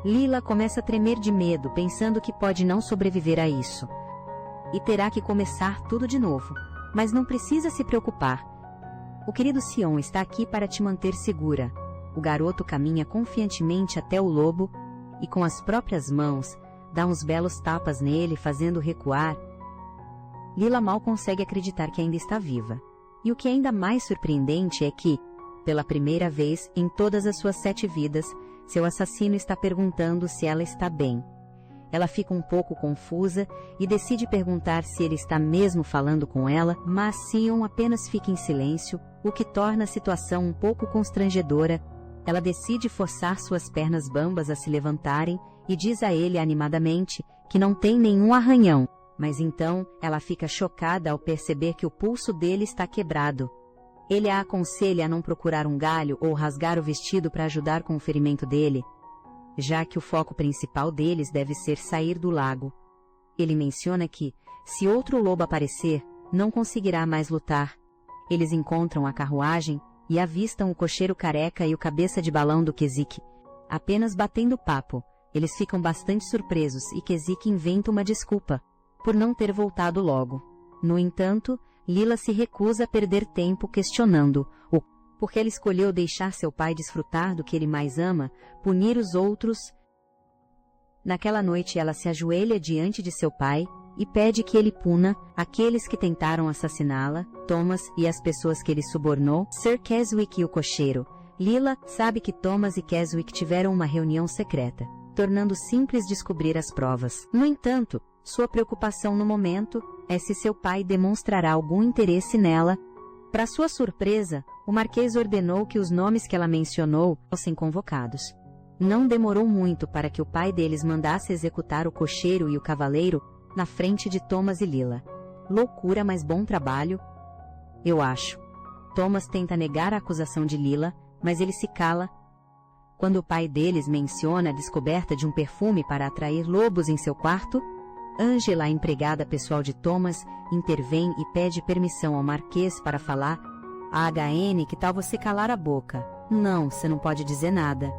Lila começa a tremer de medo, pensando que pode não sobreviver a isso. E terá que começar tudo de novo. Mas não precisa se preocupar. O querido Sion está aqui para te manter segura. O garoto caminha confiantemente até o lobo e com as próprias mãos dá uns belos tapas nele, fazendo recuar. Lila mal consegue acreditar que ainda está viva. E o que é ainda mais surpreendente é que, pela primeira vez em todas as suas 7 vidas, seu assassino está perguntando se ela está bem. Ela fica um pouco confusa e decide perguntar se ele está mesmo falando com ela, mas Sion apenas fica em silêncio, o que torna a situação um pouco constrangedora. Ela decide forçar suas pernas bambas a se levantarem e diz a ele animadamente que não tem nenhum arranhão, mas então ela fica chocada ao perceber que o pulso dele está quebrado. Ele a aconselha a não procurar um galho ou rasgar o vestido para ajudar com o ferimento dele, já que o foco principal deles deve ser sair do lago. Ele menciona que, se outro lobo aparecer, não conseguirá mais lutar. Eles encontram a carruagem e avistam o cocheiro careca e o cabeça de balão do Keswick, apenas batendo papo. Eles ficam bastante surpresos e Keswick inventa uma desculpa, por não ter voltado logo. No entanto, Lila se recusa a perder tempo questionando o porque ela escolheu deixar seu pai desfrutar do que ele mais ama, punir os outros. Naquela noite ela se ajoelha diante de seu pai e pede que ele puna aqueles que tentaram assassiná-la, Thomas e as pessoas que ele subornou, Sir Keswick e o cocheiro. Lila sabe que Thomas e Keswick tiveram uma reunião secreta, tornando simples descobrir as provas. No entanto, sua preocupação no momento é se seu pai demonstrará algum interesse nela. Para sua surpresa, o Marquês ordenou que os nomes que ela mencionou fossem convocados. Não demorou muito para que o pai deles mandasse executar o cocheiro e o cavaleiro na frente de Thomas e Lila. Loucura, mas bom trabalho, eu acho. Thomas tenta negar a acusação de Lila, mas ele se cala. Quando o pai deles menciona a descoberta de um perfume para atrair lobos em seu quarto, Angela, a empregada pessoal de Thomas, intervém e pede permissão ao Marquês para falar. HN, que tal você calar a boca? Não, você não pode dizer nada.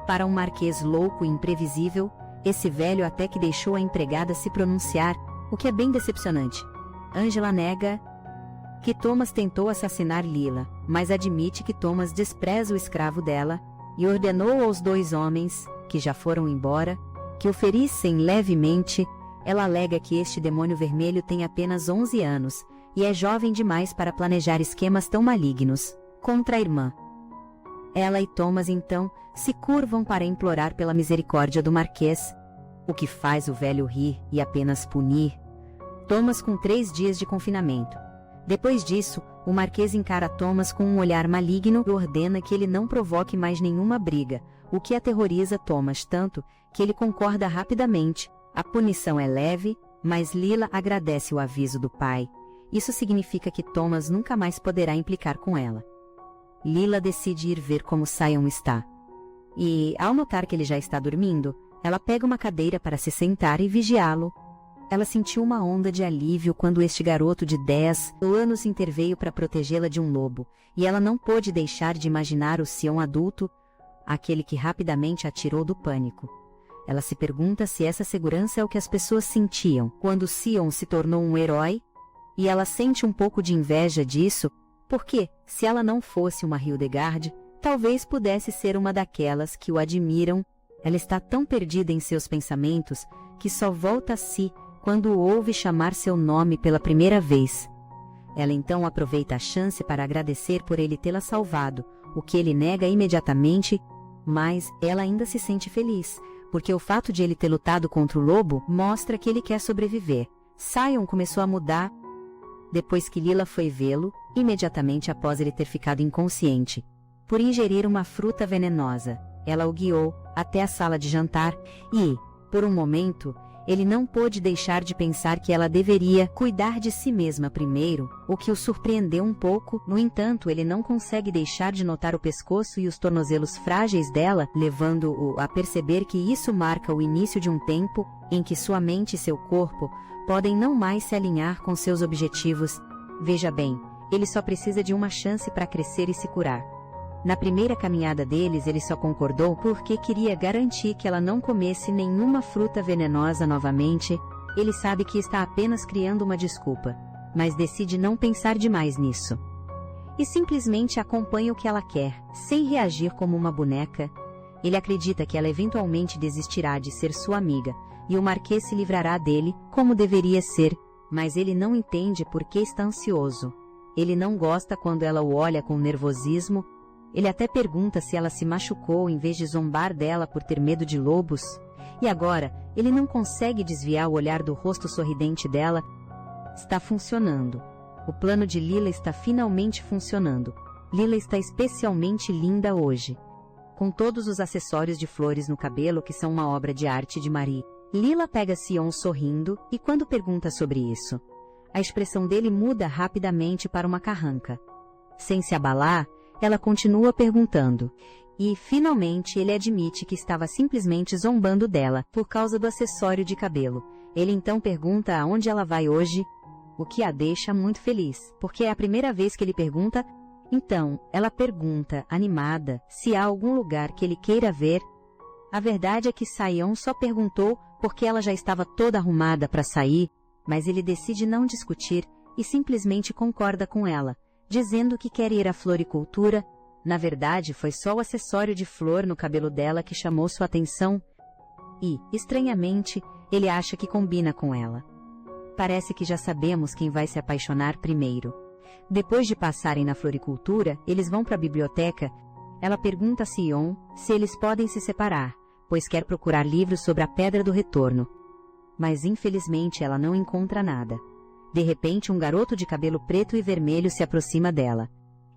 Para um Marquês louco e imprevisível, esse velho até que deixou a empregada se pronunciar, o que é bem decepcionante. Angela nega que Thomas tentou assassinar Lila, mas admite que Thomas despreza o escravo dela e ordenou aos 2 homens, que já foram embora, que o ferissem levemente. Ela alega que este demônio vermelho tem apenas 11 anos e é jovem demais para planejar esquemas tão malignos contra a irmã. Ela e Thomas então se curvam para implorar pela misericórdia do Marquês, o que faz o velho rir e apenas punir Thomas com 3 dias de confinamento. Depois disso, o Marquês encara Thomas com um olhar maligno e ordena que ele não provoque mais nenhuma briga, o que aterroriza Thomas tanto que ele concorda rapidamente. A punição é leve, mas Lila agradece o aviso do pai. Isso significa que Thomas nunca mais poderá implicar com ela. Lila decide ir ver como Sion está. E, ao notar que ele já está dormindo, ela pega uma cadeira para se sentar e vigiá-lo. Ela sentiu uma onda de alívio quando este garoto de 10 anos interveio para protegê-la de um lobo, e ela não pôde deixar de imaginar o Sion adulto, aquele que rapidamente a tirou do pânico. Ela se pergunta se essa segurança é o que as pessoas sentiam quando Sion se tornou um herói, e ela sente um pouco de inveja disso, porque, se ela não fosse uma Hildegard, talvez pudesse ser uma daquelas que o admiram. Ela está tão perdida em seus pensamentos que só volta a si quando o ouve chamar seu nome pela primeira vez. Ela então aproveita a chance para agradecer por ele tê-la salvado, o que ele nega imediatamente, mas ela ainda se sente feliz, porque o fato de ele ter lutado contra o lobo mostra que ele quer sobreviver. Sion começou a mudar depois que Lila foi vê-lo, imediatamente após ele ter ficado inconsciente, por ingerir uma fruta venenosa. Ela o guiou até a sala de jantar e, por um momento, ele não pôde deixar de pensar que ela deveria cuidar de si mesma primeiro, o que o surpreendeu um pouco. No entanto, ele não consegue deixar de notar o pescoço e os tornozelos frágeis dela, levando-o a perceber que isso marca o início de um tempo em que sua mente e seu corpo podem não mais se alinhar com seus objetivos. Veja bem, ele só precisa de uma chance para crescer e se curar. Na primeira caminhada deles, ele só concordou porque queria garantir que ela não comesse nenhuma fruta venenosa novamente. Ele sabe que está apenas criando uma desculpa, mas decide não pensar demais nisso. E simplesmente acompanha o que ela quer, sem reagir como uma boneca. Ele acredita que ela eventualmente desistirá de ser sua amiga, e o Marquês se livrará dele, como deveria ser, mas ele não entende por que está ansioso. Ele não gosta quando ela o olha com nervosismo. Ele até pergunta se ela se machucou em vez de zombar dela por ter medo de lobos. E agora, ele não consegue desviar o olhar do rosto sorridente dela. Está funcionando. O plano de Lila está finalmente funcionando. Lila está especialmente linda hoje, com todos os acessórios de flores no cabelo que são uma obra de arte de Marie. Lila pega Sion sorrindo, e quando pergunta sobre isso, a expressão dele muda rapidamente para uma carranca. Sem se abalar, ela continua perguntando, e, finalmente, ele admite que estava simplesmente zombando dela, por causa do acessório de cabelo. Ele então pergunta aonde ela vai hoje, o que a deixa muito feliz, porque é a primeira vez que ele pergunta. Então, ela pergunta, animada, se há algum lugar que ele queira ver. A verdade é que Sion só perguntou porque ela já estava toda arrumada para sair, mas ele decide não discutir e simplesmente concorda com ela, dizendo que quer ir à floricultura. Na verdade, foi só o acessório de flor no cabelo dela que chamou sua atenção. e, estranhamente, ele acha que combina com ela. Parece que já sabemos quem vai se apaixonar primeiro. Depois de passarem na floricultura, eles vão para a biblioteca. Ela pergunta a Sion se eles podem se separar, pois quer procurar livros sobre a Pedra do Retorno. Mas infelizmente ela não encontra nada. De repente, um garoto de cabelo preto e vermelho se aproxima dela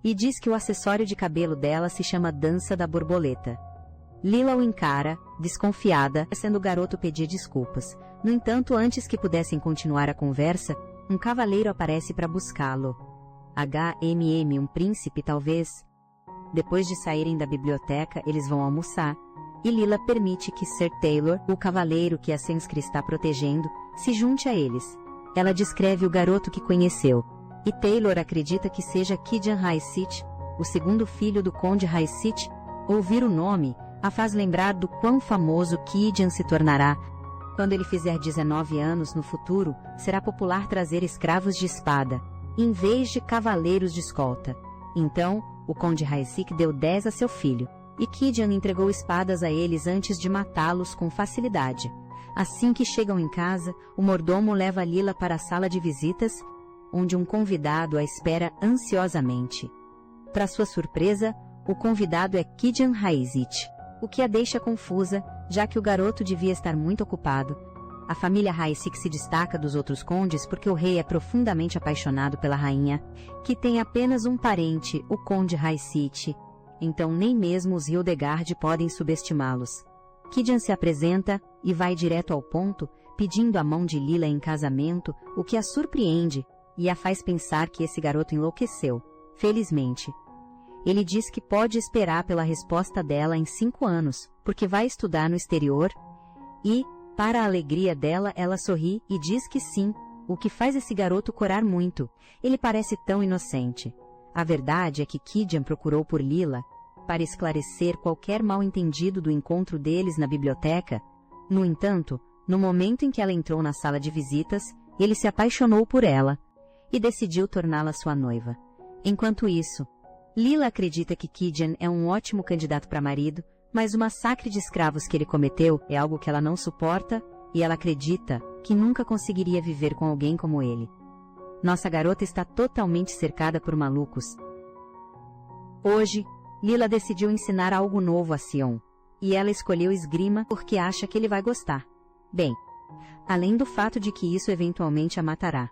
e diz que o acessório de cabelo dela se chama Dança da Borboleta. Lila o encara, desconfiada, sendo o garoto pedir desculpas. No entanto, antes que pudessem continuar a conversa, um cavaleiro aparece para buscá-lo. um príncipe, talvez. Depois de saírem da biblioteca, eles vão almoçar, e Lila permite que Sir Taylor, o cavaleiro que a Senskree está protegendo, se junte a eles. Ela descreve o garoto que conheceu, e Taylor acredita que seja Kijan Hysith, o segundo filho do Conde Hysith. Ouvir o nome a faz lembrar do quão famoso Kijan se tornará. Quando ele fizer 19 anos no futuro, será popular trazer escravos de espada, em vez de cavaleiros de escolta. Então, o Conde Hysith deu 10 a seu filho, e Kijan entregou espadas a eles antes de matá-los com facilidade. Assim que chegam em casa, o mordomo leva Lila para a sala de visitas, onde um convidado a espera ansiosamente. Para sua surpresa, o convidado é Kijan Hysith, o que a deixa confusa, já que o garoto devia estar muito ocupado. A família Hysith se destaca dos outros condes porque o rei é profundamente apaixonado pela rainha, que tem apenas um parente, o Conde Hysith. Então nem mesmo os Hildegard podem subestimá-los. Kijan se apresenta e vai direto ao ponto, pedindo a mão de Lila em casamento, o que a surpreende e a faz pensar que esse garoto enlouqueceu. Felizmente, ele diz que pode esperar pela resposta dela em 5 anos, porque vai estudar no exterior e, para a alegria dela, ela sorri e diz que sim, o que faz esse garoto corar muito. Ele parece tão inocente. A verdade é que Kijan procurou por Lila para esclarecer qualquer mal-entendido do encontro deles na biblioteca. No entanto, no momento em que ela entrou na sala de visitas, ele se apaixonou por ela e decidiu torná-la sua noiva. Enquanto isso, Lila acredita que Kijan é um ótimo candidato para marido, mas o massacre de escravos que ele cometeu é algo que ela não suporta e ela acredita que nunca conseguiria viver com alguém como ele. Nossa garota está totalmente cercada por malucos. Hoje, Lila decidiu ensinar algo novo a Sion, e ela escolheu esgrima porque acha que ele vai gostar. Bem, além do fato de que isso eventualmente a matará.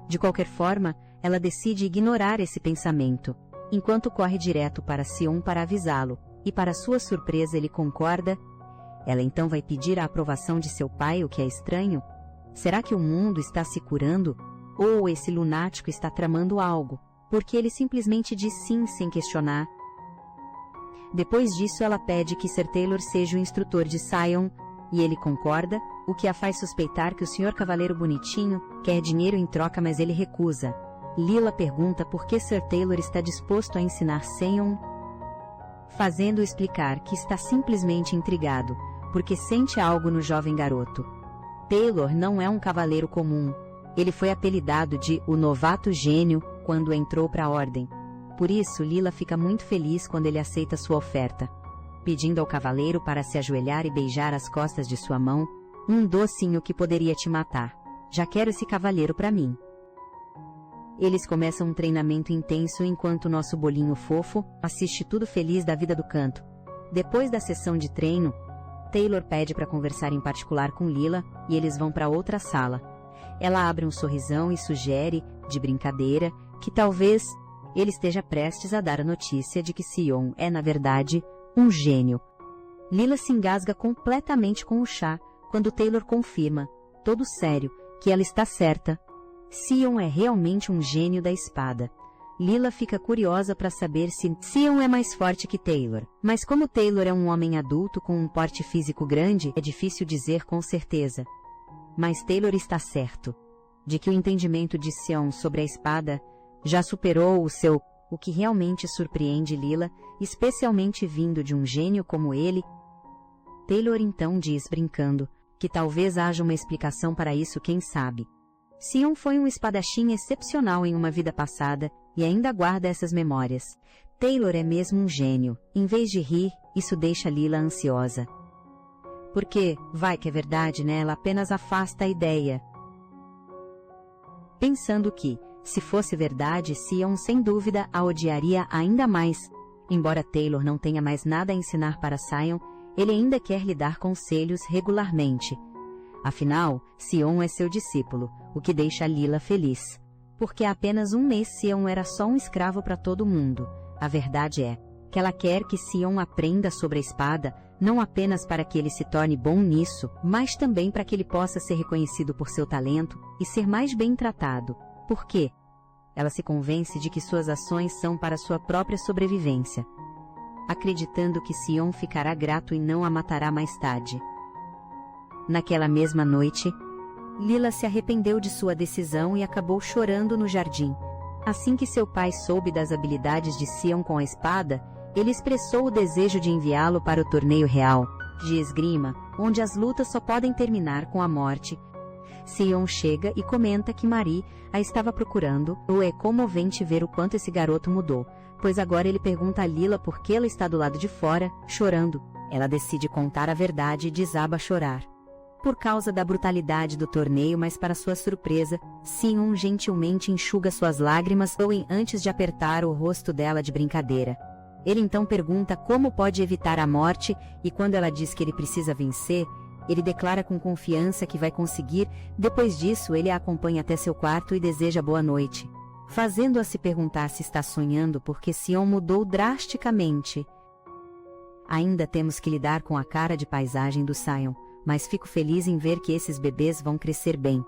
De qualquer forma, ela decide ignorar esse pensamento, enquanto corre direto para Sion para avisá-lo, e para sua surpresa ele concorda. Ela então vai pedir a aprovação de seu pai, o que é estranho. Será que o mundo está se curando? Ou esse lunático está tramando algo, porque ele simplesmente diz sim sem questionar? Depois disso, ela pede que Sir Taylor seja o instrutor de Sion, e ele concorda, o que a faz suspeitar que o Sr. Cavaleiro Bonitinho quer dinheiro em troca, mas ele recusa. Lila pergunta por que Sir Taylor está disposto a ensinar Sion, fazendo-o explicar que está simplesmente intrigado, porque sente algo no jovem garoto. Taylor não é um cavaleiro comum. Ele foi apelidado de o novato gênio quando entrou para a ordem. Por isso, Lila fica muito feliz quando ele aceita sua oferta, pedindo ao cavaleiro para se ajoelhar e beijar as costas de sua mão, um docinho que poderia te matar. Já quero esse cavaleiro para mim. Eles começam um treinamento intenso enquanto nosso bolinho fofo assiste tudo feliz da vida do canto. Depois da sessão de treino, Taylor pede para conversar em particular com Lila e eles vão para outra sala. Ela abre um sorrisão e sugere, de brincadeira, que talvez ele esteja prestes a dar a notícia de que Sion é, na verdade, um gênio. Lila se engasga completamente com o chá quando Taylor confirma, todo sério, que ela está certa. Sion é realmente um gênio da espada. Lila fica curiosa para saber se Sion é mais forte que Taylor, mas como Taylor é um homem adulto com um porte físico grande, é difícil dizer com certeza. Mas Taylor está certo, de que o entendimento de Sion sobre a espada já superou o que realmente surpreende Lila, especialmente vindo de um gênio como ele. Taylor então diz, brincando, que talvez haja uma explicação para isso, quem sabe. Sion foi um espadachim excepcional em uma vida passada e ainda guarda essas memórias. Taylor é mesmo um gênio. Em vez de rir, isso deixa Lila ansiosa. Porque, vai que é verdade, né? Ela apenas afasta a ideia. Pensando que, se fosse verdade, Sion sem dúvida a odiaria ainda mais. Embora Taylor não tenha mais nada a ensinar para Sion, ele ainda quer lhe dar conselhos regularmente. Afinal, Sion é seu discípulo, o que deixa Lila feliz. Porque há apenas um mês Sion era só um escravo para todo mundo. A verdade é que ela quer que Sion aprenda sobre a espada, não apenas para que ele se torne bom nisso, mas também para que ele possa ser reconhecido por seu talento e ser mais bem tratado. Por quê? Ela se convence de que suas ações são para sua própria sobrevivência, acreditando que Sion ficará grato e não a matará mais tarde. Naquela mesma noite, Lila se arrependeu de sua decisão e acabou chorando no jardim. Assim que seu pai soube das habilidades de Sion com a espada, ele expressou o desejo de enviá-lo para o torneio real de esgrima, onde as lutas só podem terminar com a morte. Sion chega e comenta que Marie a estava procurando, ou é comovente ver o quanto esse garoto mudou, pois agora ele pergunta a Lila por que ela está do lado de fora, chorando. Ela decide contar a verdade e desaba a chorar. Por causa da brutalidade do torneio, mas para sua surpresa, Sion gentilmente enxuga suas lágrimas antes de apertar o rosto dela de brincadeira. Ele então pergunta como pode evitar a morte e quando ela diz que ele precisa vencer, ele declara com confiança que vai conseguir. Depois disso, ele a acompanha até seu quarto e deseja boa noite, fazendo-a se perguntar se está sonhando porque Sion mudou drasticamente. Ainda temos que lidar com a cara de paisagem do Sion, mas fico feliz em ver que esses bebês vão crescer bem.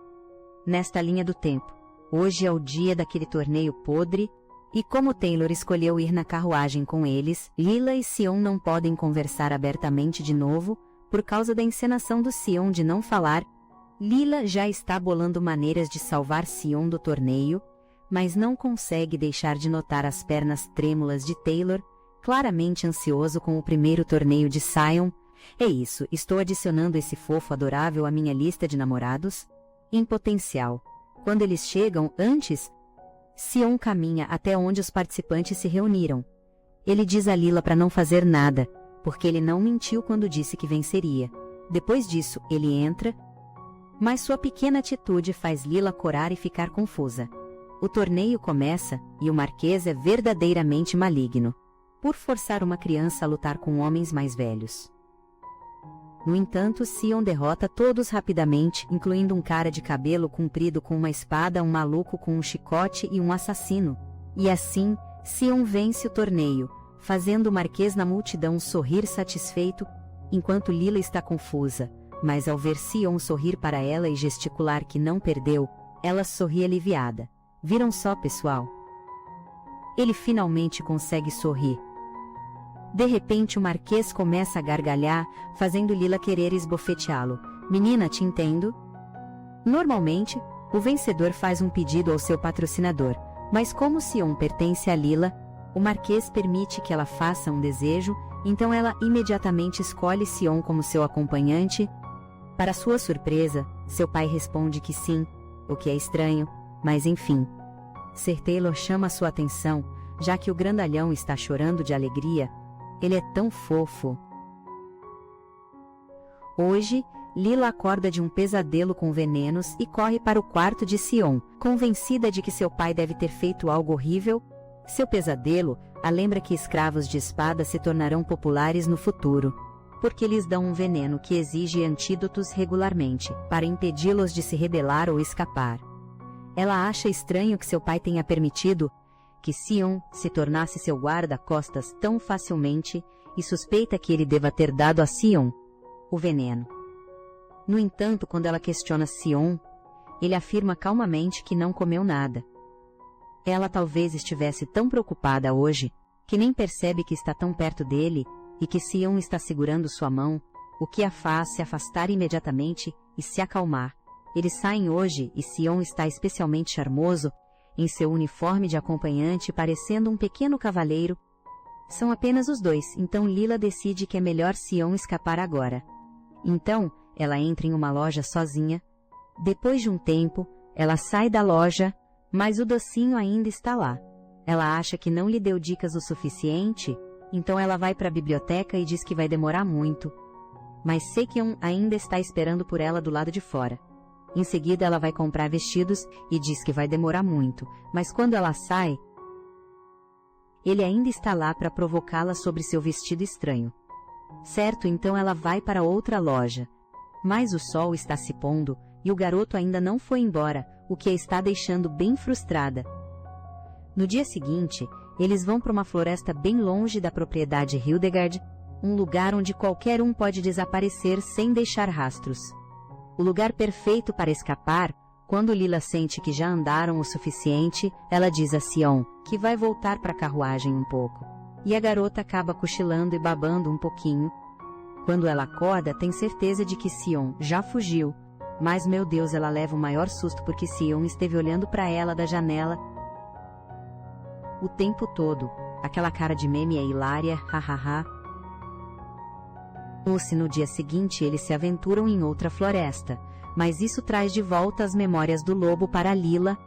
Nesta linha do tempo, hoje é o dia daquele torneio podre, e como Taylor escolheu ir na carruagem com eles, Lila e Sion não podem conversar abertamente de novo, por causa da encenação do Sion de não falar. Lila já está bolando maneiras de salvar Sion do torneio, mas não consegue deixar de notar as pernas trêmulas de Taylor, claramente ansioso com o primeiro torneio de Sion. É isso, estou adicionando esse fofo adorável à minha lista de namorados? Em potencial. Quando eles chegam, antes, Sion caminha até onde os participantes se reuniram. Ele diz a Lila para não fazer nada, porque ele não mentiu quando disse que venceria. Depois disso, ele entra, mas sua pequena atitude faz Lila corar e ficar confusa. O torneio começa, e o Marquês é verdadeiramente maligno, por forçar uma criança a lutar com homens mais velhos. No entanto, Sion derrota todos rapidamente, incluindo um cara de cabelo comprido com uma espada, um maluco com um chicote e um assassino. E assim, Sion vence o torneio, fazendo o Marquês na multidão sorrir satisfeito, enquanto Lila está confusa, mas ao ver Sion sorrir para ela e gesticular que não perdeu, ela sorri aliviada. Viram só, pessoal? Ele finalmente consegue sorrir. De repente o Marquês começa a gargalhar, fazendo Lila querer esbofeteá-lo. Menina, te entendo? Normalmente, o vencedor faz um pedido ao seu patrocinador, mas como Sion pertence a Lila, o Marquês permite que ela faça um desejo, então ela imediatamente escolhe Sion como seu acompanhante. Para sua surpresa, seu pai responde que sim, o que é estranho, mas enfim. Ser Taylor chama sua atenção, já que o grandalhão está chorando de alegria. Ele é tão fofo. Hoje, Lila acorda de um pesadelo com venenos e corre para o quarto de Sion, convencida de que seu pai deve ter feito algo horrível. Seu pesadelo a lembra que escravos de espada se tornarão populares no futuro, porque lhes dão um veneno que exige antídotos regularmente, para impedi-los de se rebelar ou escapar. Ela acha estranho que seu pai tenha permitido que Sion se tornasse seu guarda-costas tão facilmente e suspeita que ele deva ter dado a Sion o veneno. No entanto, quando ela questiona Sion, ele afirma calmamente que não comeu nada. Ela talvez estivesse tão preocupada hoje, que nem percebe que está tão perto dele e que Sion está segurando sua mão, o que a faz se afastar imediatamente e se acalmar. Eles saem hoje e Sion está especialmente charmoso, em seu uniforme de acompanhante parecendo um pequeno cavaleiro. São apenas os dois, então Lila decide que é melhor Sion escapar agora. Então, ela entra em uma loja sozinha. Depois de um tempo, ela sai da loja, mas o docinho ainda está lá. Ela acha que não lhe deu dicas o suficiente, então ela vai para a biblioteca e diz que vai demorar muito. mas Sekion ainda está esperando por ela do lado de fora. Em seguida ela vai comprar vestidos e diz que vai demorar muito, mas quando ela sai, ele ainda está lá para provocá-la sobre seu vestido estranho. Certo, então ela vai para outra loja. Mas o sol está se pondo e o garoto ainda não foi embora, o que a está deixando bem frustrada. No dia seguinte, eles vão para uma floresta bem longe da propriedade Hildegard, um lugar onde qualquer um pode desaparecer sem deixar rastros. O lugar perfeito para escapar. Quando Lila sente que já andaram o suficiente, ela diz a Sion que vai voltar para a carruagem um pouco. E a garota acaba cochilando e babando um pouquinho. Quando ela acorda, tem certeza de que Sion já fugiu. Mas, meu Deus, ela leva o maior susto porque Sion esteve olhando para ela da janela o tempo todo. Aquela cara de meme é hilária, hahaha. Ou se no dia seguinte eles se aventuram em outra floresta. Mas isso traz de volta as memórias do lobo para Lila,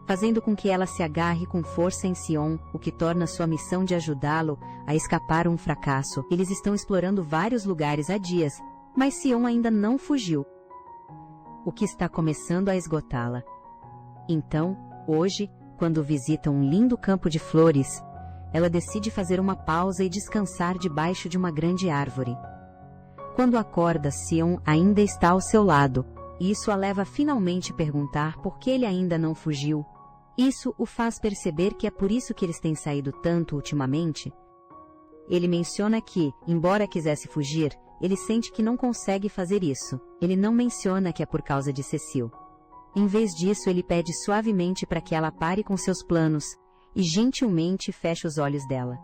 fazendo com que ela se agarre com força em Sion, o que torna sua missão de ajudá-lo a escapar um fracasso. Eles estão explorando vários lugares há dias, mas Sion ainda não fugiu, o que está começando a esgotá-la. Então, hoje, quando visita um lindo campo de flores, ela decide fazer uma pausa e descansar debaixo de uma grande árvore. Quando acorda, Sion ainda está ao seu lado. Isso a leva a finalmente perguntar por que ele ainda não fugiu. Isso o faz perceber que é por isso que eles têm saído tanto ultimamente. Ele menciona que, embora quisesse fugir, ele sente que não consegue fazer isso. Ele não menciona que é por causa de Cecil. Em vez disso, ele pede suavemente para que ela pare com seus planos e gentilmente feche os olhos dela.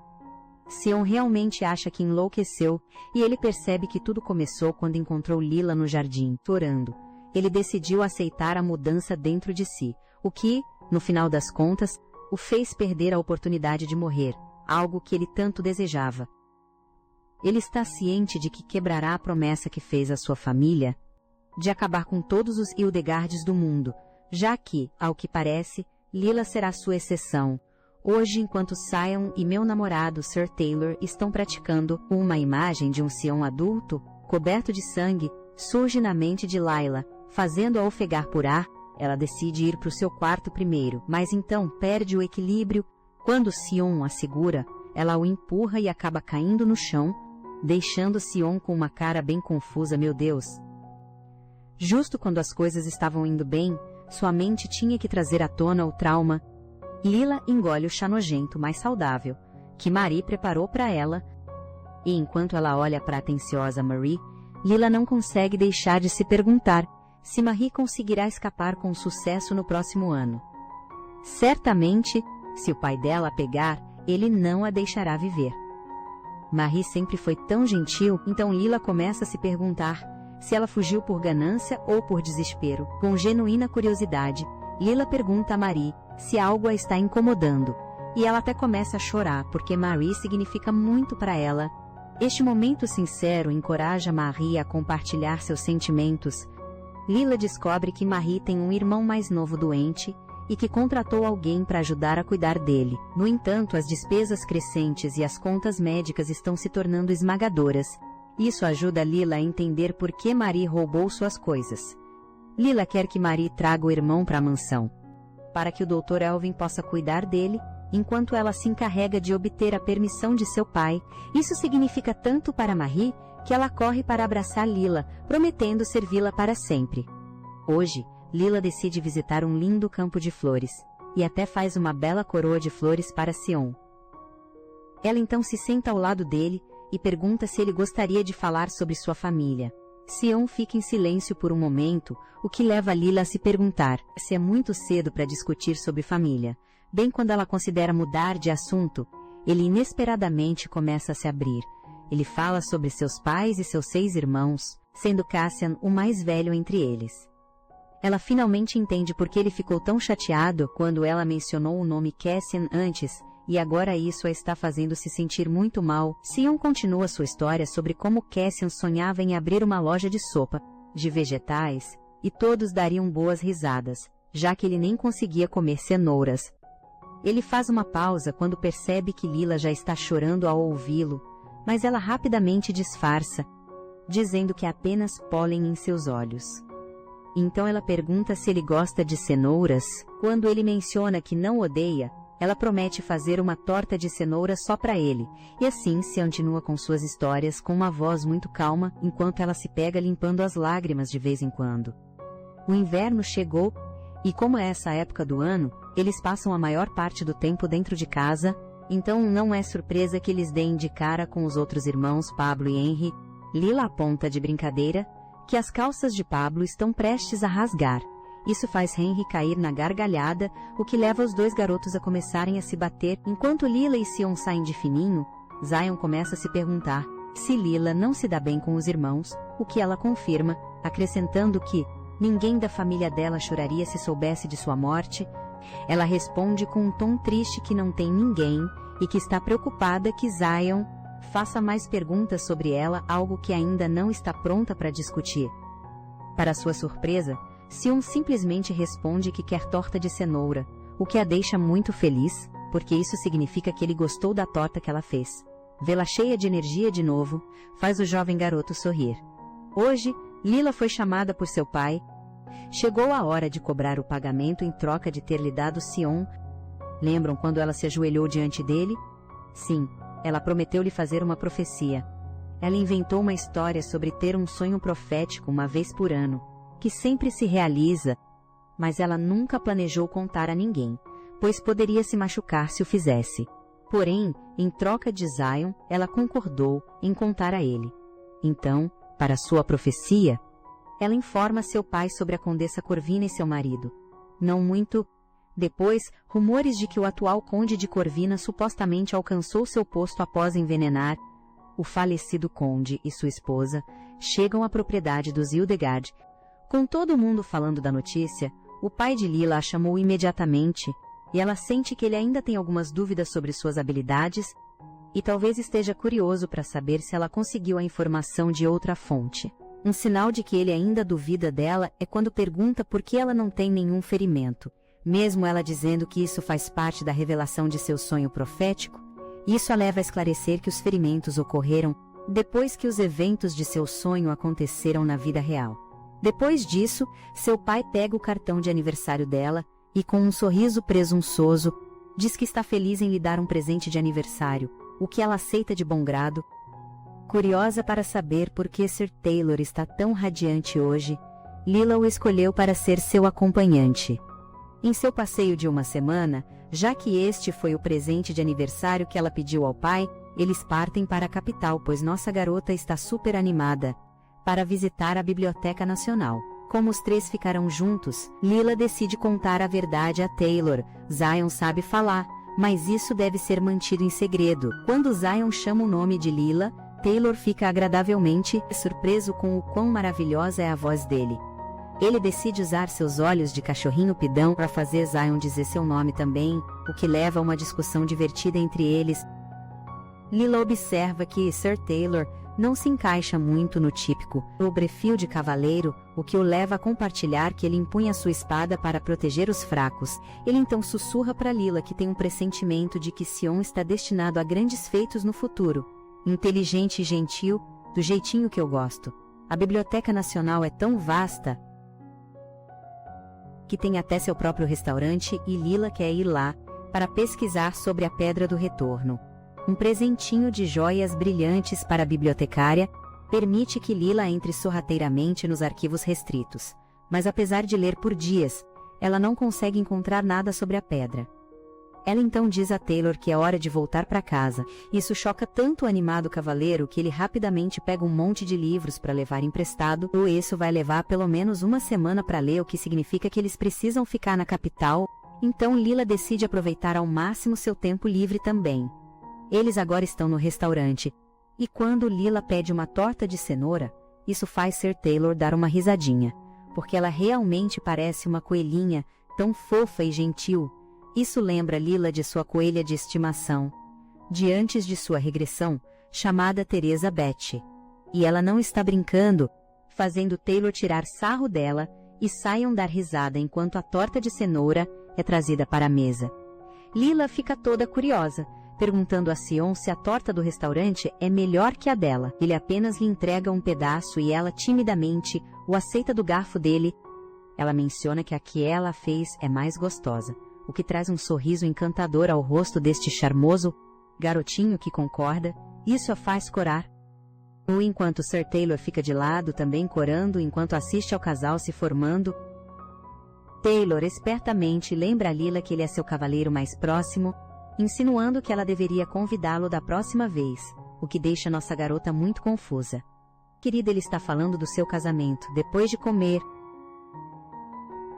Sion realmente acha que enlouqueceu e ele percebe que tudo começou quando encontrou Lila no jardim, chorando. Ele decidiu aceitar a mudança dentro de si, o que, no final das contas, o fez perder a oportunidade de morrer, algo que ele tanto desejava. Ele está ciente de que quebrará a promessa que fez à sua família de acabar com todos os Hildegardes do mundo, já que, ao que parece, Lila será sua exceção. Hoje, enquanto Sion e meu namorado Sir Taylor estão praticando, uma imagem de um Sion adulto, coberto de sangue, surge na mente de Layla, fazendo-a ofegar por ar. Ela decide ir para o seu quarto primeiro, mas então perde o equilíbrio. Quando Sion a segura, ela o empurra e acaba caindo no chão, deixando Sion com uma cara bem confusa. Meu Deus! Justo quando as coisas estavam indo bem, sua mente tinha que trazer à tona o trauma. Lila engole o chá nojento mais saudável, que Marie preparou para ela, e enquanto ela olha para a atenciosa Marie, Lila não consegue deixar de se perguntar se Marie conseguirá escapar com sucesso no próximo ano. Certamente, se o pai dela a pegar, ele não a deixará viver. Marie sempre foi tão gentil, então Lila começa a se perguntar se ela fugiu por ganância ou por desespero. Com genuína curiosidade, Lila pergunta a Marie se algo a está incomodando, e ela até começa a chorar porque Marie significa muito para ela. Este momento sincero encoraja Marie a compartilhar seus sentimentos. Lila descobre que Marie tem um irmão mais novo doente e que contratou alguém para ajudar a cuidar dele. No entanto, as despesas crescentes e as contas médicas estão se tornando esmagadoras. Isso ajuda Lila a entender por que Marie roubou suas coisas. Lila quer que Marie traga o irmão para a mansão, para que o Dr. Elvin possa cuidar dele, enquanto ela se encarrega de obter a permissão de seu pai. Isso significa tanto para Marie que ela corre para abraçar Lila, prometendo servi-la para sempre. Hoje, Lila decide visitar um lindo campo de flores, e até faz uma bela coroa de flores para Sion. Ela então se senta ao lado dele e pergunta se ele gostaria de falar sobre sua família. Sion fica em silêncio por um momento, o que leva Lila a se perguntar se é muito cedo para discutir sobre família. Bem quando ela considera mudar de assunto, ele inesperadamente começa a se abrir. Ele fala sobre seus pais e seus 6 irmãos, sendo Cassian o mais velho entre eles. Ela finalmente entende por que ele ficou tão chateado quando ela mencionou o nome Cassian antes, e agora isso a está fazendo se sentir muito mal. Sion continua sua história sobre como Cassian sonhava em abrir uma loja de sopa, de vegetais, e todos dariam boas risadas, já que ele nem conseguia comer cenouras. Ele faz uma pausa quando percebe que Lila já está chorando ao ouvi-lo, mas ela rapidamente disfarça. dizendo que é apenas pólen em seus olhos. Então ela pergunta se ele gosta de cenouras. Quando ele menciona que não odeia, ela promete fazer uma torta de cenoura só para ele, e assim se continua com suas histórias com uma voz muito calma, enquanto ela se pega limpando as lágrimas de vez em quando. O inverno chegou, e como é essa época do ano, eles passam a maior parte do tempo dentro de casa, então não é surpresa que eles deem de cara com os outros irmãos Pablo e Henry. Lila aponta de brincadeira que as calças de Pablo estão prestes a rasgar. Isso faz Henry cair na gargalhada, o que leva os dois garotos a começarem a se bater. Enquanto Lila e Sion saem de fininho, Zion começa a se perguntar se Lila não se dá bem com os irmãos, o que ela confirma, acrescentando que ninguém da família dela choraria se soubesse de sua morte. Ela responde com um tom triste que não tem ninguém e que está preocupada que Zion faça mais perguntas sobre ela, algo que ainda não está pronta para discutir. Para sua surpresa, Sion simplesmente responde que quer torta de cenoura, o que a deixa muito feliz, porque isso significa que ele gostou da torta que ela fez. Vê-la cheia de energia de novo, faz o jovem garoto sorrir. Hoje, Lila foi chamada por seu pai. Chegou a hora de cobrar o pagamento em troca de ter lhe dado Sion. Lembram quando ela se ajoelhou diante dele? Sim, ela prometeu-lhe fazer uma profecia. Ela inventou uma história sobre ter um sonho profético uma vez por ano, que sempre se realiza, mas ela nunca planejou contar a ninguém, pois poderia se machucar se o fizesse. Porém, em troca de Zion, ela concordou em contar a ele. Então, para sua profecia, ela informa seu pai sobre a Condessa Corvina e seu marido. Não muito depois, rumores de que o atual Conde de Corvina supostamente alcançou seu posto após envenenar o falecido Conde e sua esposa chegam à propriedade dos Hildegard. Com todo mundo falando da notícia, o pai de Lila a chamou imediatamente, e ela sente que ele ainda tem algumas dúvidas sobre suas habilidades, e talvez esteja curioso para saber se ela conseguiu a informação de outra fonte. Um sinal de que ele ainda duvida dela é quando pergunta por que ela não tem nenhum ferimento. Mesmo ela dizendo que isso faz parte da revelação de seu sonho profético, isso a leva a esclarecer que os ferimentos ocorreram depois que os eventos de seu sonho aconteceram na vida real. Depois disso, seu pai pega o cartão de aniversário dela e, com um sorriso presunçoso, diz que está feliz em lhe dar um presente de aniversário, o que ela aceita de bom grado. Curiosa para saber por que Sir Taylor está tão radiante hoje, Lila o escolheu para ser seu acompanhante. Em seu passeio de uma semana, já que este foi o presente de aniversário que ela pediu ao pai, eles partem para a capital, pois nossa garota está super animada para visitar a Biblioteca Nacional. Como os três ficarão juntos, Lila decide contar a verdade a Taylor. Zion sabe falar, mas isso deve ser mantido em segredo. Quando Zion chama o nome de Lila, Taylor fica agradavelmente surpreso com o quão maravilhosa é a voz dele. Ele decide usar seus olhos de cachorrinho pidão para fazer Zion dizer seu nome também, o que leva a uma discussão divertida entre eles. Lila observa que Sir Taylor não se encaixa muito no típico perfil de cavaleiro, o que o leva a compartilhar que ele empunha sua espada para proteger os fracos. Ele então sussurra para Lila que tem um pressentimento de que Sion está destinado a grandes feitos no futuro. Inteligente e gentil, do jeitinho que eu gosto. A Biblioteca Nacional é tão vasta que tem até seu próprio restaurante e Lila quer ir lá para pesquisar sobre a Pedra do Retorno. Um presentinho de joias brilhantes para a bibliotecária permite que Lila entre sorrateiramente nos arquivos restritos, mas apesar de ler por dias, ela não consegue encontrar nada sobre a pedra. Ela então diz a Taylor que é hora de voltar para casa. Isso choca tanto o animado cavaleiro que ele rapidamente pega um monte de livros para levar emprestado, ou isso vai levar pelo menos uma semana para ler, o que significa que eles precisam ficar na capital. Então Lila decide aproveitar ao máximo seu tempo livre também. Eles agora estão no restaurante, e quando Lila pede uma torta de cenoura, isso faz Sir Taylor dar uma risadinha, porque ela realmente parece uma coelhinha, tão fofa e gentil. Isso lembra Lila de sua coelha de estimação, de antes de sua regressão, chamada Teresa Betty. E ela não está brincando, fazendo Taylor tirar sarro dela, e saiam dar risada enquanto a torta de cenoura é trazida para a mesa. Lila fica toda curiosa, perguntando a Sion se a torta do restaurante é melhor que a dela. Ele apenas lhe entrega um pedaço e ela timidamente o aceita do garfo dele. Ela menciona que a que ela fez é mais gostosa, o que traz um sorriso encantador ao rosto deste charmoso garotinho que concorda. Isso a faz corar. Enquanto Sir Taylor fica de lado, também corando, enquanto assiste ao casal se formando. Taylor espertamente lembra a Lila que ele é seu cavaleiro mais próximo, insinuando que ela deveria convidá-lo da próxima vez, o que deixa nossa garota muito confusa. Querida, ele está falando do seu casamento, depois de comer.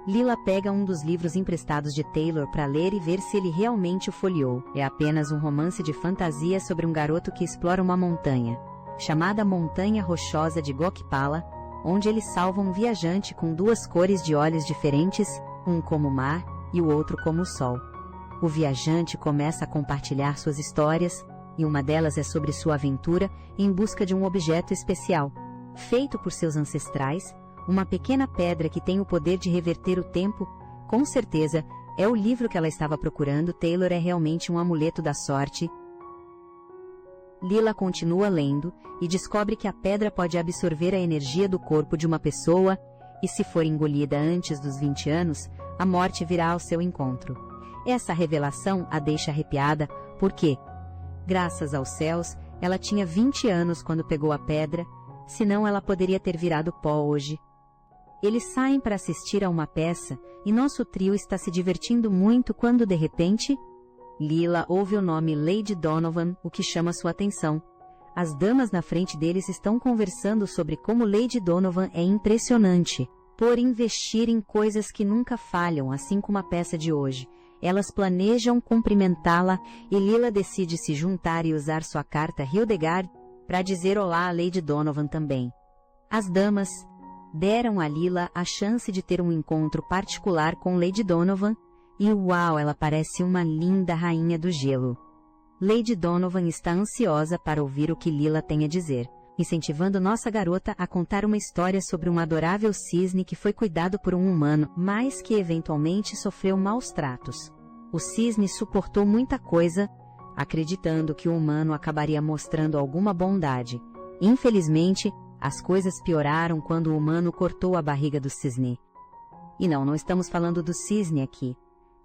Lila pega um dos livros emprestados de Taylor para ler e ver se ele realmente o folheou. É apenas um romance de fantasia sobre um garoto que explora uma montanha, chamada Montanha Rochosa de Gokpala, onde ele salva um viajante com duas cores de olhos diferentes, um como o mar e o outro como o sol. O viajante começa a compartilhar suas histórias, e uma delas é sobre sua aventura em busca de um objeto especial, feito por seus ancestrais, uma pequena pedra que tem o poder de reverter o tempo. Com certeza, é o livro que ela estava procurando. Taylor é realmente um amuleto da sorte. Lila continua lendo e descobre que a pedra pode absorver a energia do corpo de uma pessoa e, se for engolida antes dos 20 anos, a morte virá ao seu encontro. Essa revelação a deixa arrepiada porque, graças aos céus, ela tinha 20 anos quando pegou a pedra, senão ela poderia ter virado pó hoje. Eles saem para assistir a uma peça e nosso trio está se divertindo muito quando, de repente, Lila ouve o nome Lady Donovan, o que chama sua atenção. As damas na frente deles estão conversando sobre como Lady Donovan é impressionante por investir em coisas que nunca falham, assim como a peça de hoje. Elas planejam cumprimentá-la e Lila decide se juntar e usar sua carta Hildegard para dizer olá a Lady Donovan também. As damas deram a Lila a chance de ter um encontro particular com Lady Donovan, e uau, ela parece uma linda rainha do gelo. Lady Donovan está ansiosa para ouvir o que Lila tem a dizer, incentivando nossa garota a contar uma história sobre um adorável cisne que foi cuidado por um humano, mas que eventualmente sofreu maus tratos. O cisne suportou muita coisa, acreditando que o humano acabaria mostrando alguma bondade. Infelizmente, as coisas pioraram quando o humano cortou a barriga do cisne. E não estamos falando do cisne aqui.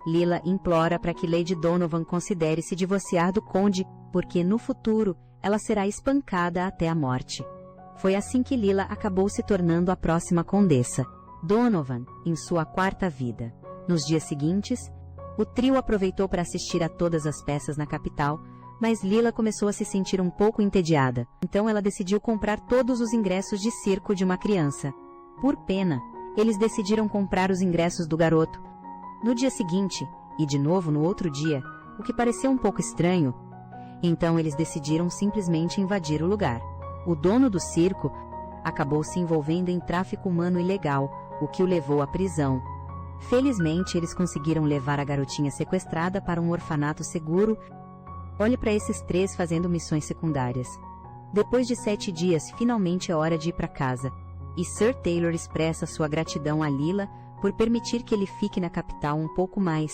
Lila implora para que Lady Donovan considere se divorciar do conde, porque no futuro ela será espancada até a morte. Foi assim que Lila acabou se tornando a próxima condessa Donovan, em sua quarta vida. Nos dias seguintes, o trio aproveitou para assistir a todas as peças na capital, mas Lila começou a se sentir um pouco entediada. Então ela decidiu comprar todos os ingressos de circo de uma criança. Por pena, eles decidiram comprar os ingressos do garoto. No dia seguinte, e de novo no outro dia, o que pareceu um pouco estranho, então eles decidiram simplesmente invadir o lugar. O dono do circo acabou se envolvendo em tráfico humano ilegal, o que o levou à prisão. Felizmente, eles conseguiram levar a garotinha sequestrada para um orfanato seguro. Olhe para esses três fazendo missões secundárias. Depois de 7 dias, finalmente é hora de ir para casa, e Sir Taylor expressa sua gratidão a Lila por permitir que ele fique na capital um pouco mais.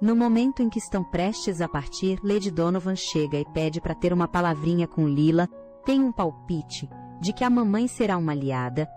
No momento em que estão prestes a partir, Lady Donovan chega e pede para ter uma palavrinha com Lila. Tem um palpite de que a mamãe será uma aliada,